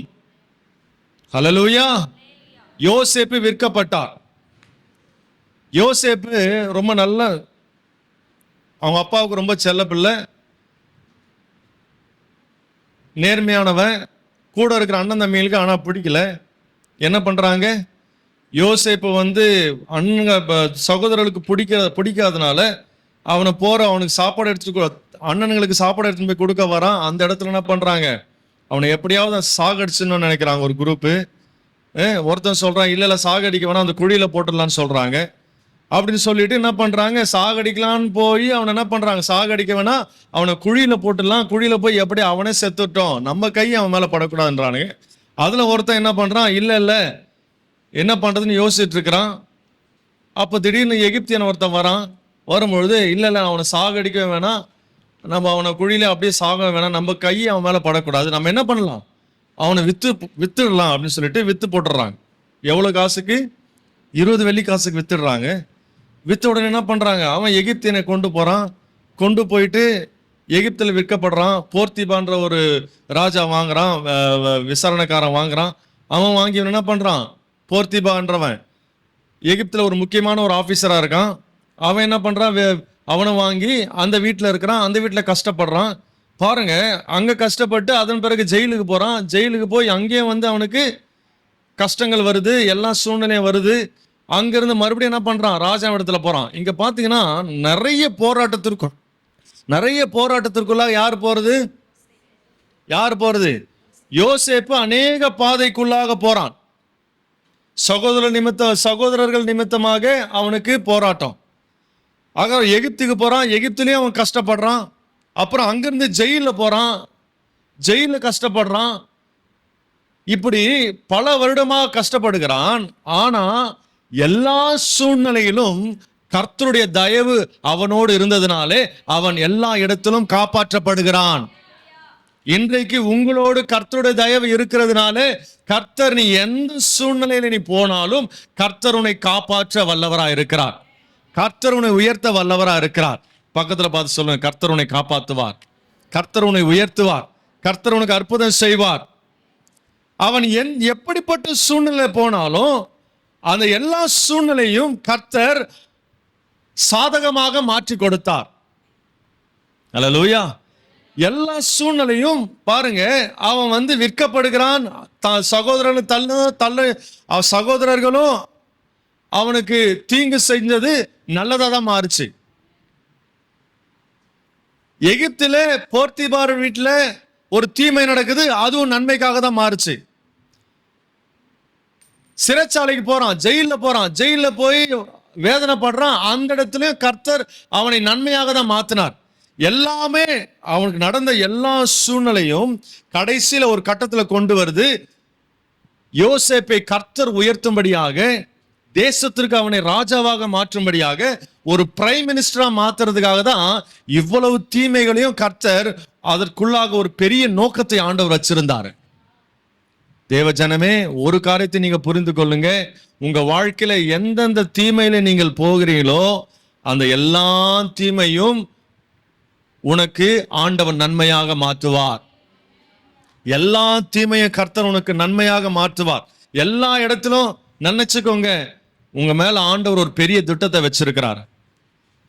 ஹல்லேலூயா. யோசேப்பு விற்கப்பட்டார். யோசேப்பு ரொம்ப நல்ல, அவங்க அப்பாவுக்கு ரொம்ப செல்ல பிள்ளை, நேர்மையானவன். கூட இருக்கிற அண்ணன் தம்பிகளுக்கு ஆனா பிடிக்கல. என்ன பண்றாங்க? யோசேப்பு சகோதரர்களுக்கு பிடிக்காதனால அவனை அவனுக்கு சாப்பாடு எடுத்துட்டு, அண்ணனுங்களுக்கு சாப்பாடு எடுத்துட்டு போய் கொடுக்க வரான். அந்த இடத்துல என்ன பண்றாங்க? அவனை எப்படியாவது சாகடிச்சுன்னு நினைக்கிறாங்க ஒரு குரூப்பு. ஒருத்தன் சொல்றான், இல்ல சாகடிக்க வேணா, அந்த குழியில போட்டுடலான்னு சொல்றாங்க. அப்படின்னு சொல்லிட்டு என்ன பண்றாங்க? சாகடிக்கலான்னு போய் அவனை என்ன பண்றாங்க? சாகடிக்க வேணா, அவனை குழியில போட்டுடலாம். குழியில போய் எப்படி அவனே செத்துட்டோம், நம்ம கை அவன் மேல படக்கூடாதுன்றானுங்க. அதுல ஒருத்தன் என்ன பண்றான்? இல்ல என்ன பண்றதுன்னு யோசிச்சுட்டு இருக்கிறான். அப்போ திடீர்னு எகிப்தியன் ஒருத்தன் வரான். வரும்பொழுது இல்ல அவனை சாகடிக்க வேணாம், நம்ம அவனை குழியில அப்படியே சாக வேணாம், நம்ம கை அவன் மேல படக்கூடாது, நம்ம என்ன பண்ணலாம், அவனை வித்துடலாம் அப்படின்னு சொல்லிட்டு வித்து போட்டுடுறாங்க. எவ்வளவு காசுக்கு? 20 வெள்ளி காசுக்கு வித்துடுறாங்க. வித்த உடனே என்ன பண்றாங்க? அவன் எகிப்தியனை கொண்டு போறான். கொண்டு போயிட்டு எகிப்தில் விற்கப்படுறான். போர்த்திபான்ற ஒரு ராஜா வாங்குறான், விசாரணைக்காரன் வாங்குறான். அவன் வாங்கி என்ன பண்றான்? போர்த்திபான்றவன் எகிப்தில் ஒரு முக்கியமான ஒரு ஆஃபீஸரா இருக்கான். அவன் என்ன பண்றான்? அவனை வாங்கி அந்த வீட்டில் இருக்கிறான். அந்த வீட்டில் கஷ்டப்படுறான். பாருங்க, அங்க கஷ்டப்பட்டு அதன் பிறகு ஜெயிலுக்கு போறான். ஜெயிலுக்கு போய் அங்கேயும் அவனுக்கு கஷ்டங்கள் வருது, எல்லா சூழ்நிலையும் வருது. அங்கிருந்து மறுபடியும் என்ன பண்றான்? ராஜா இடத்துல போறான். இங்க பாத்தீங்கன்னா நிறைய போராட்டத்திற்குள்ள யார் போறது? யோசேப்பு அநேக பாதைக்குள்ளாக போறான். சகோதரர்கள் நிமித்தமாக அவனுக்கு போராட்டம். ஆக எகிப்துக்கு போறான். எகிப்திலையும் அவன் கஷ்டப்படுறான். அப்புறம் அங்கிருந்து ஜெயில போறான். ஜெயில கஷ்டப்படுறான். இப்படி பல வருடமாக கஷ்டப்படுகிறான். ஆனா எல்லா சூழ்நிலையிலும் கர்த்தருடைய தயவு அவனோடு இருந்ததுனாலே அவன் எல்லா இடத்திலும் காப்பாற்றப்படுகிறான். இன்றைக்கு உங்களோடு கர்த்தருடைய தயவு இருக்கிறதுனாலே கர்த்தர், நீ எந்த சூழ்நிலையில நீ போனாலும் கர்த்தர் உன்னை காப்பாற்ற வல்லவராய் இருக்கிறார். கர்த்தர் உன்னை உயர்த்த வல்லவராய் இருக்கிறார். பக்கத்துல பார்த்து சொல்லுங்க, கர்த்தர் உன்னை காப்பாத்துவார், கர்த்தர் உன்னை உயர்த்துவார், கர்த்தர் உனக்கு அற்புதம் செய்வார். அவன் எப்படிப்பட்ட சூழ்நிலை போனாலும் அந்த எல்லா சூழ்நிலையும் கர்த்தர் சாதகமாக மாற்றி கொடுத்தார். அல்லேலூயா. எல்லா சூழ்நிலையும் பாருங்க, அவன் விற்கப்படுகிறான், சகோதரர்களும் சகோதரர்களும் அவனுக்கு தீங்கு செஞ்சது நல்லதா தான் மாறுச்சு. எகிப்தில போர்த்திபார் வீட்டுல ஒரு தீமை நடக்குது, அதுவும் நன்மைக்காக தான் மாறுச்சு. சிறைச்சாலைக்கு போறான், ஜெயில போய் வேதனைப்படுறான், அந்த இடத்துலயும் கர்த்தர் அவனை நன்மையாக தான் மாத்தினார். எல்லாமே அவனுக்கு நடந்த எல்லா சூழ்நிலையும் கடைசியில ஒரு கட்டத்துல கொண்டு வருது. யோசேப்பை கர்த்தர் உயர்த்தும்படியாக, தேசத்திற்கு அவனை ராஜாவாக மாற்றும்படியாக, ஒரு பிரைம் மினிஸ்டரா மாத்துறதுக்காக தான் இவ்வளவு தீமைகளையும் கர்த்தர் அதற்குள்ளாக ஒரு பெரிய நோக்கத்தை ஆண்டவர் வச்சிருந்தாரு. தேவ ஜனமே, ஒரு காரியத்தை நீங்க புரிந்து கொள்ளுங்க. உங்க வாழ்க்கையில எந்தெந்த தீமையில நீங்கள் போகிறீங்களோ அந்த எல்லா தீமையும் உனக்கு ஆண்டவர் நன்மையாக மாற்றுவார். எல்லா தீமையும் கர்த்தர் உனக்கு நன்மையாக மாற்றுவார். எல்லா இடத்திலும் நினைச்சுக்கோங்க, உங்க மேல ஆண்டவர் ஒரு பெரிய திட்டத்தை வச்சிருக்கிறார்.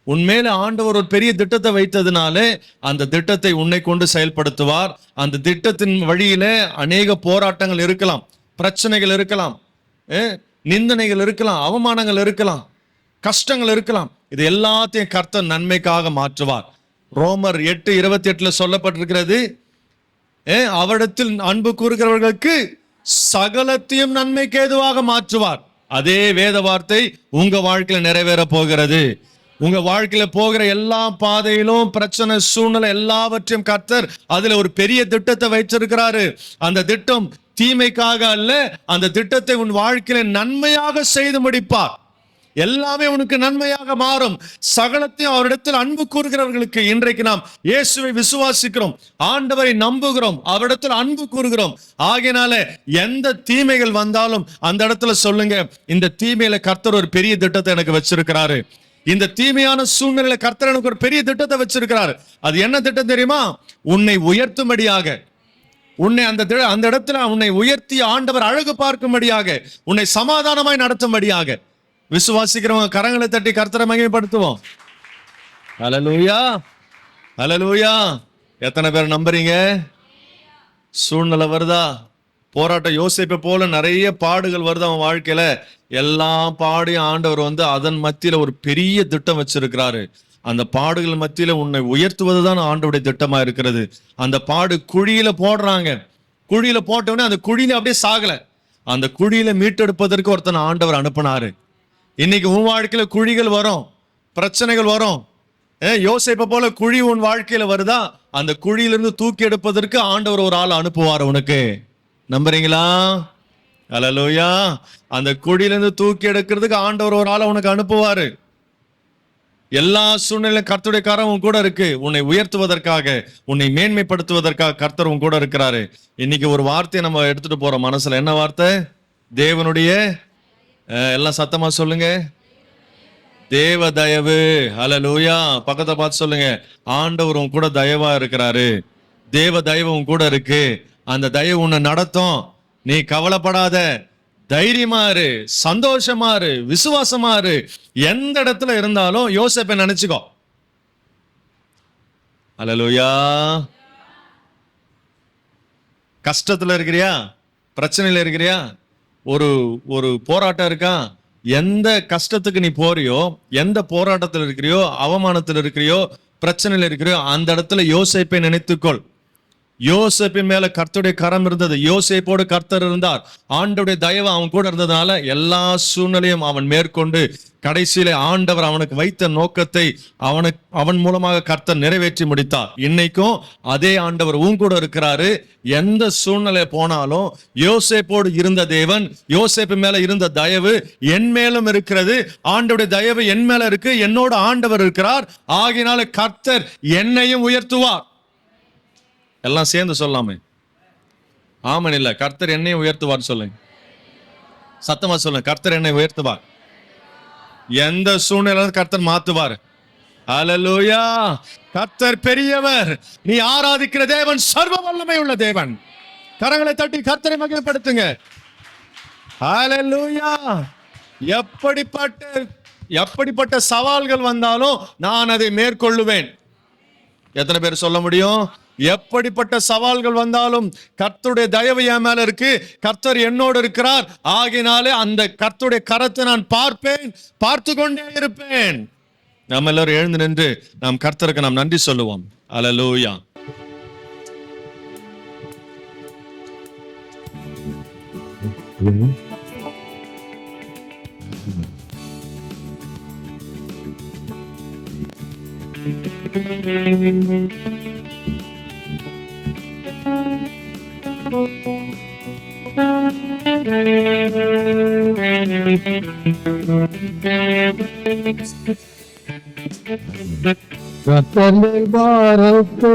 உன்மேல ஆண்டவர் ஒரு பெரிய திட்டத்தை வைத்ததுனாலே அந்த திட்டத்தை உன்னை கொண்டு செயல்படுத்துவார். அந்த திட்டத்தின் வழியில அநேக போராட்டங்கள் இருக்கலாம், பிரச்சனைகள் இருக்கலாம், நிந்தனைகள் இருக்கலாம், அவமானங்கள் இருக்கலாம், கஷ்டங்கள் இருக்கலாம். இது எல்லாத்தையும் கர்த்தர் நன்மைக்காக மாற்றுவார். ரோமர் 8:28 சொல்லப்பட்டிருக்கிறது, அவரிடத்தில் அன்பு கூறுகிறவர்களுக்கு சகலத்தையும் நன்மைக்கு ஏதுவாக மாற்றுவார். அதே வேத வார்த்தை உங்க வாழ்க்கையில நிறைவேற போகிறது. உங்க வாழ்க்கையில போகிற எல்லா பாதையிலும் பிரச்சனை, சூழ்நிலை எல்லாவற்றையும் கர்த்தர் அதுல ஒரு பெரிய திட்டத்தை வைச்சிருக்கிறாரு. அந்த திட்டம் தீமைக்காக அல்ல, அந்த திட்டத்தை உன் வாழ்க்கையில நன்மையாக செய்து முடிப்பார். எல்லாமே உனக்கு நன்மையாக மாறும். சகலத்தையும் அவரிடத்தில் அன்பு கூறுகிறவர்களுக்கு, இன்றைக்கு நாம் இயேசுவை விசுவாசிக்கிறோம், ஆண்டவரை நம்புகிறோம், அவரிடத்தில் அன்பு கூறுகிறோம். ஆகையினால எந்த தீமைகள் வந்தாலும் அந்த இடத்துல சொல்லுங்க, இந்த தீமையில கர்த்தர் ஒரு பெரிய திட்டத்தை எனக்கு வச்சிருக்கிறாரு. இந்த தீமையான சூழ்நிலையில கர்த்தர் எனக்கு ஒரு பெரிய திட்டத்தை வச்சிருக்கிறாரு. அது என்ன திட்டம் தெரியுமா? உன்னை உயர்த்தும்படியாக, உன்னை அந்த இடத்துல உன்னை உயர்த்தி ஆண்டவர் அழகு பார்க்கும்படியாக, உன்னை சமாதானமாய் நடத்தும்படியாக. விசுவாசிக்கிறவங்க கரங்களை தட்டி கர்த்தரை மகிமைப்படுத்துவோம். ஹல்லேலூயா, ஹல்லேலூயா. எத்தனை பேர் நம்புறீங்க? சூழ்நிலை வருதா, போராட்டம், யோசேப்பை போல நிறைய பாடுகள் வருது அவன் வாழ்க்கையில. எல்லா பாடையும் ஆண்டவர் அதன் மத்தியில ஒரு பெரிய திட்டம் வச்சிருக்கிறாரு. அந்த பாடுகள் மத்தியில உன்னை உயர்த்துவதுதான் ஆண்டவருடைய திட்டமா இருக்கிறது. அந்த பாடு குழியில போடுறாங்க, குழியில போட்டவனே அந்த குழியில அப்படியே சாகல, அந்த குழியில மீட்டெடுப்பதற்கு ஒருத்தன் ஆண்டவர் அனுப்பினாரு. இன்னைக்கு உன் வாழ்க்கையில குழிகள் வரும், பிரச்சனைகள் வரும். யோசேப்பை போல குழி உன் வாழ்க்கையில வருதா, அந்த குழியிலிருந்து தூக்கி எடுப்பதற்கு ஆண்டவர் ஒரு ஆள் அனுப்புவார் உனக்கு. நம்புறீங்களா? ஹல்லேலூயா. அந்த குழியிலிருந்து தூக்கி எடுக்கிறதுக்கு ஆண்டவர் ஒரு ஆளை உனக்கு அனுப்புவாரு. எல்லா சூழ்நிலையும் கர்த்தருடைய கரம் உன் கூட இருக்கு. உன்னை உயர்த்துவதற்காக, உன்னை மேன்மைப்படுத்துவதற்காக கர்த்தர் உன் கூட இருக்கிறாரு. இன்னைக்கு ஒரு வார்த்தையை நம்ம எடுத்துட்டு போறோம் மனசுல. என்ன வார்த்தை? தேவனுடைய, எல்லாம் சத்தமா சொல்லுங்க, தேவ தயவு. ஹல்லேலூயா. பக்கத்தை பார்த்து சொல்லுங்க, ஆண்டவர் உன் கூட தயவா இருக்கிறாரு. தேவ தயவு உன் கூட இருக்கு. அந்த தயவு உன்னை நடத்தும். நீ கவலைப்படாத, தைரியமா இரு, சந்தோஷமா இரு, விசுவாசமா இரு. எந்த இடத்துல இருந்தாலும் யோசேப்பை நினைச்சுக்கோ. ஹல்லேலூயா. கஷ்டத்துல இருக்கிறியா, பிரச்சனையில இருக்கிறியா, ஒரு போராட்டம் இருக்கா, எந்த கஷ்டத்துக்கு நீ போறியோ, எந்த போராட்டத்தில் இருக்கிறியோ, அவமானத்தில் இருக்கிறியோ, பிரச்சனையில் இருக்கிறியோ, அந்த இடத்துல யோசேப்பை நினைத்துக்கொள். யோசேப்பின் மேல கர்த்தருடைய கரம் இருந்தது, யோசேப்போடு கர்த்தர் இருந்தார், ஆண்டவருடைய தயவு அவன் கூட இருந்ததுனால எல்லா சூழ்நிலையும் அவன் மேற்கொண்டு கடைசியில ஆண்டவர் அவனுக்கு வைத்த நோக்கத்தை அவன் மூலமாக கர்த்தர் நிறைவேற்றி முடித்தார். இன்னைக்கும் அதே ஆண்டவர் உன் கூட இருக்கிறாரு. எந்த சூழ்நிலை போனாலும் யோசேப்போடு இருந்த தேவன், யோசேப்பு மேல இருந்த தயவு என் மேலும் இருக்கிறது. ஆண்டவருடைய தயவு என் மேல இருக்கு, என்னோட ஆண்டவர் இருக்கிறார். ஆகினால கர்த்தர் என்னையும் உயர்த்துவார். எல்லாம் சேர்ந்து சொல்லாமே ஆமன் இல்ல, கர்த்தர் என்னையும் உயர்த்துவார் சொல்லுங்க, சத்தமா சொல்லுங்க, கர்த்தர் என்னை உயர்த்துவார். எந்த சூழ்நிலை கர்த்தர் மாத்துவார். ஹalleluya. கர்த்தர் பெரியவர். நீ ஆராதிக்கிற தேவன் சர்வ வல்லமை உள்ள தேவன். கரங்களை தட்டி கர்த்தரை மகிமைப்படுத்துங்க. ஹalleluya. எப்படிப்பட்ட சவால்கள் வந்தாலும் நான் அதை மேற்கொள்ளுவேன். எத்தனை பேர் சொல்ல முடியும்? எப்படிப்பட்ட சவால்கள் வந்தாலும் கர்த்தருடைய தயவு என் மேல இருக்கு, கர்த்தர் என்னோடு இருக்கிறார், ஆகினாலே அந்த கர்த்தருடைய கரத்தை நான் பார்ப்பேன், பார்த்து கொண்டே இருப்பேன். நம்ம எல்லாரும் எழுந்து நின்று நாம் கர்த்தருக்கு நாம் நன்றி சொல்லுவோம். அல்லேலூயா. கர்த்தர் பாரத்தை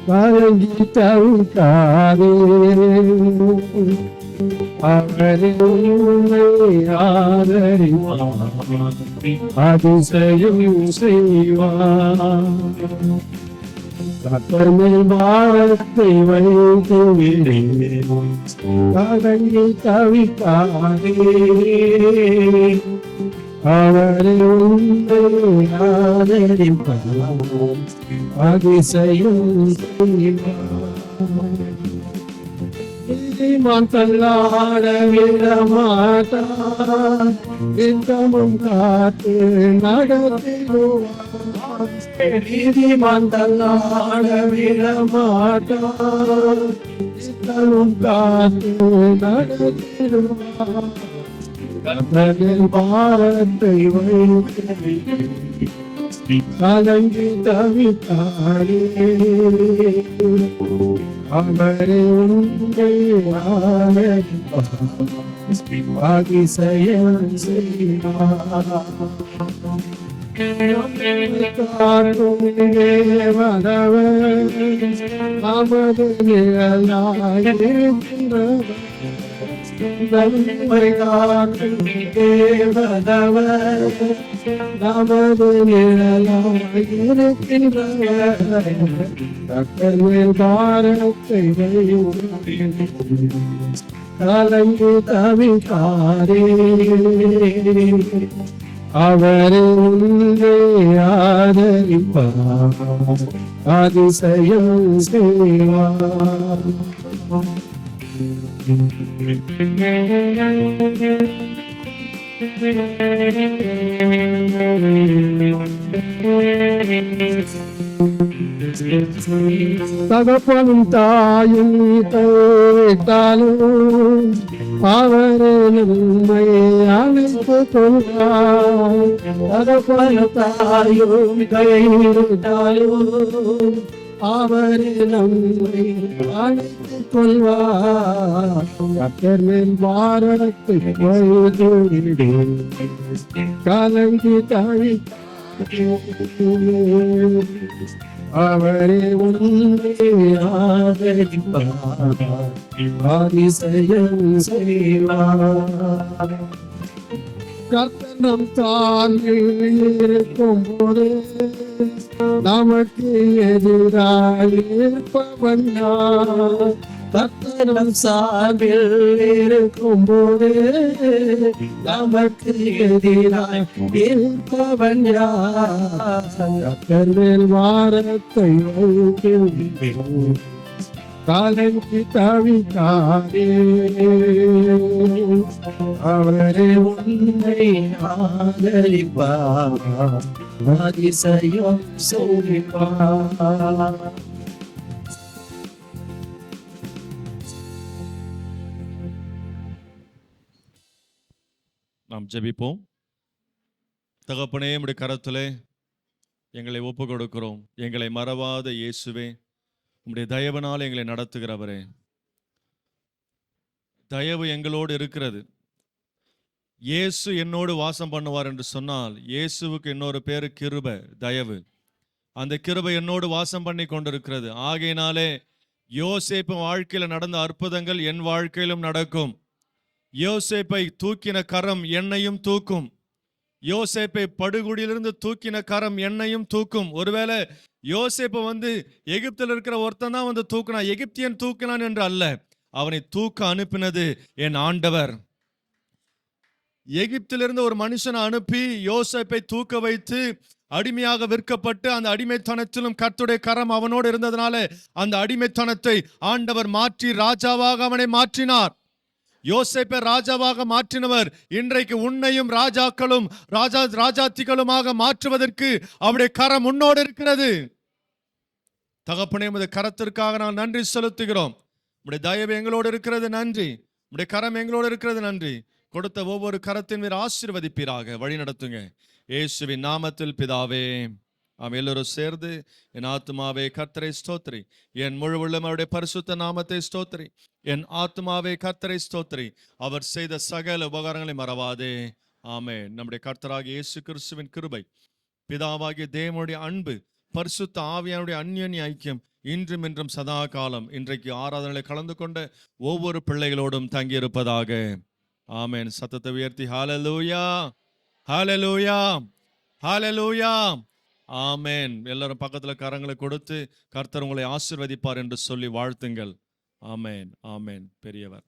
கலங்கி தவிக்காதே, அவரை ஆதரிவார், அதிசயம் செய்வார். கர்த்தர் மேல் பாரத்தை வைத்து விடு, கலங்கி தவிக்காதே, அவரை ஆதரிப்பார், அதிசயம் செய்வார். நீதிமான் தள்ளாட விடமாட்டார், நித்தமும் காத்து நடத்திடுவார். நீதிமான் தள்ளாட விடமாட்டார், நித்தமும் காத்து நடத்திடுவார். கர்த்தரின் பாரத்தை வைத்து கலங்கி தவிக்காதே, அவரை அதிசயம் செய்வார். நமது நிழலாயிருக்கின்றவர், நம்மை காக்கும் தேவனவர், நமது நிழலாயிருக்கின்றவர். கர்த்தர் மேல் பாரத்தை வைத்து கலங்கி தவிக்காதே, அவரை ஆதரிப்பார், அதிசயம் செய்வார். தகப்பனும் தாயும் கைவிட்டாலும் அவரை நம்மை அழைத்து கொள்வார். தகப்பனும் தாயும் கைவிட்டாலும் அவரை நம்மை அழைத்து கொள்வார். கர்த்தர் மேல் பாரத்தை வைத்து விடு, கலங்கி தவிக்காதே, அவரை ஆதரிப்பார், அதிசயம் செய்வார். கர்த்தர் நம் தாழ்வில் இருக்கும் போது நமக்கு எதிராக இருப்பவன் யார்? கர்த்தர் நம் சார்பில் இருக்கும் போது நமக்கு எதிராக இருப்பவன் யார்? கர்த்தர் மேல் பாரத்தை வைத்து கலங்கி தவிக்காதே, அவரை உன்னை ஆதரிப்பார், அதிசயம் செய்வார். நாம் ஜெபிப்போம். தகப்பனே, உம்முடைய கரத்திலே எங்களை ஒப்பு கொடுக்கிறோம். எங்களை மறவாத இயேசுவே, உம்முடைய தயவினால் எங்களை நடத்துகிறவரே, தயவு எங்களோடு இருக்கிறது. இயேசு என்னோடு வாசம் பண்ணுவார் என்று சொன்னால், இயேசுவுக்கு இன்னொரு பேரு கிருபை, தயவு. அந்த கிருபை என்னோடு வாசம் பண்ணி கொண்டிருக்கிறது. ஆகையினாலே யோசேப்பு வாழ்க்கையில் நடந்த அற்புதங்கள் என் வாழ்க்கையிலும் நடக்கும். யோசேப்பை தூக்கின கரம் என்னையும் தூக்கும். யோசேப்பை படுகுடியிலிருந்து தூக்கின கரம் என்னையும் தூக்கும். ஒருவேளை யோசேப்பை எகிப்தில் இருக்கிற ஒருத்தன் தான் தூக்கினான், எகிப்தியன் தூக்கினான் என்று அல்ல, அவனை தூக்க அனுப்பினது என் ஆண்டவர். எகிப்திலிருந்து ஒரு மனுஷனை அனுப்பி யோசேப்பை தூக்க வைத்து அடிமையாக விற்கப்பட்டு அந்த அடிமைத்தனத்திலும் கர்த்தருடைய கரம் அவனோடு இருந்ததுனால அந்த அடிமைத்தனத்தை ஆண்டவர் மாற்றி ராஜாவாக அவனை மாற்றினார். யோசேப்பை ராஜாவாக மாற்றினவர் இன்றைக்கு உன்னையும் ராஜாக்களும் ராஜாத்திகளுமாக மாற்றுவதற்கு அவருடைய கரம் முன்னோடு இருக்கிறது. தகப்பனே, உமது கரத்திற்காக நான் நன்றி செலுத்துகிறோம். உடைய தயவு எங்களோடு இருக்கிறது, நன்றி. உடைய கரம் எங்களோடு இருக்கிறது, நன்றி. கொடுத்த ஒவ்வொரு கரத்தின் மீது ஆசீர்வதிப்பீராக, வழி நடத்துங்க இயேசுவின் நாமத்தில் பிதாவே. நாம் எல்லோரும் சேர்ந்து என் ஆத்துமாவே கர்த்தரை ஸ்தோத்திரி, என் முழு உள்ளம் அவருடைய பரிசுத்த நாமத்தை ஸ்தோத்திரி, என் ஆத்துமாவே கர்த்தரை ஸ்தோத்திரி, அவர் செய்த சகல உபகாரங்களை மறவாதே. ஆமென். நம்முடைய கர்த்தராகிய இயேசு கிறிஸ்துவின் கிருபை, பிதாவாகிய தேவனுடைய அன்பு, பரிசுத்த ஆவியானுடைய அந்யோன்ய ஐக்கியம் இன்றும் இன்றும் சதா காலம் இன்றைக்கு ஆராதனைகளை கலந்து கொண்ட ஒவ்வொரு பிள்ளைகளோடும் தங்கியிருப்பதாக. ஆமென். சத்தத்தை உயர்த்தி ஹல்லேலூயா, ஹல்லேலூயா, ஹல்லேலூயா. ஆமென். எல்லாரும் பக்கத்துல கரங்களை கொடுத்து கர்த்தர் உங்களை ஆசீர்வதிப்பார் என்று சொல்லி வாழ்த்துங்கள். ஆமென், ஆமென். பெரியவர்.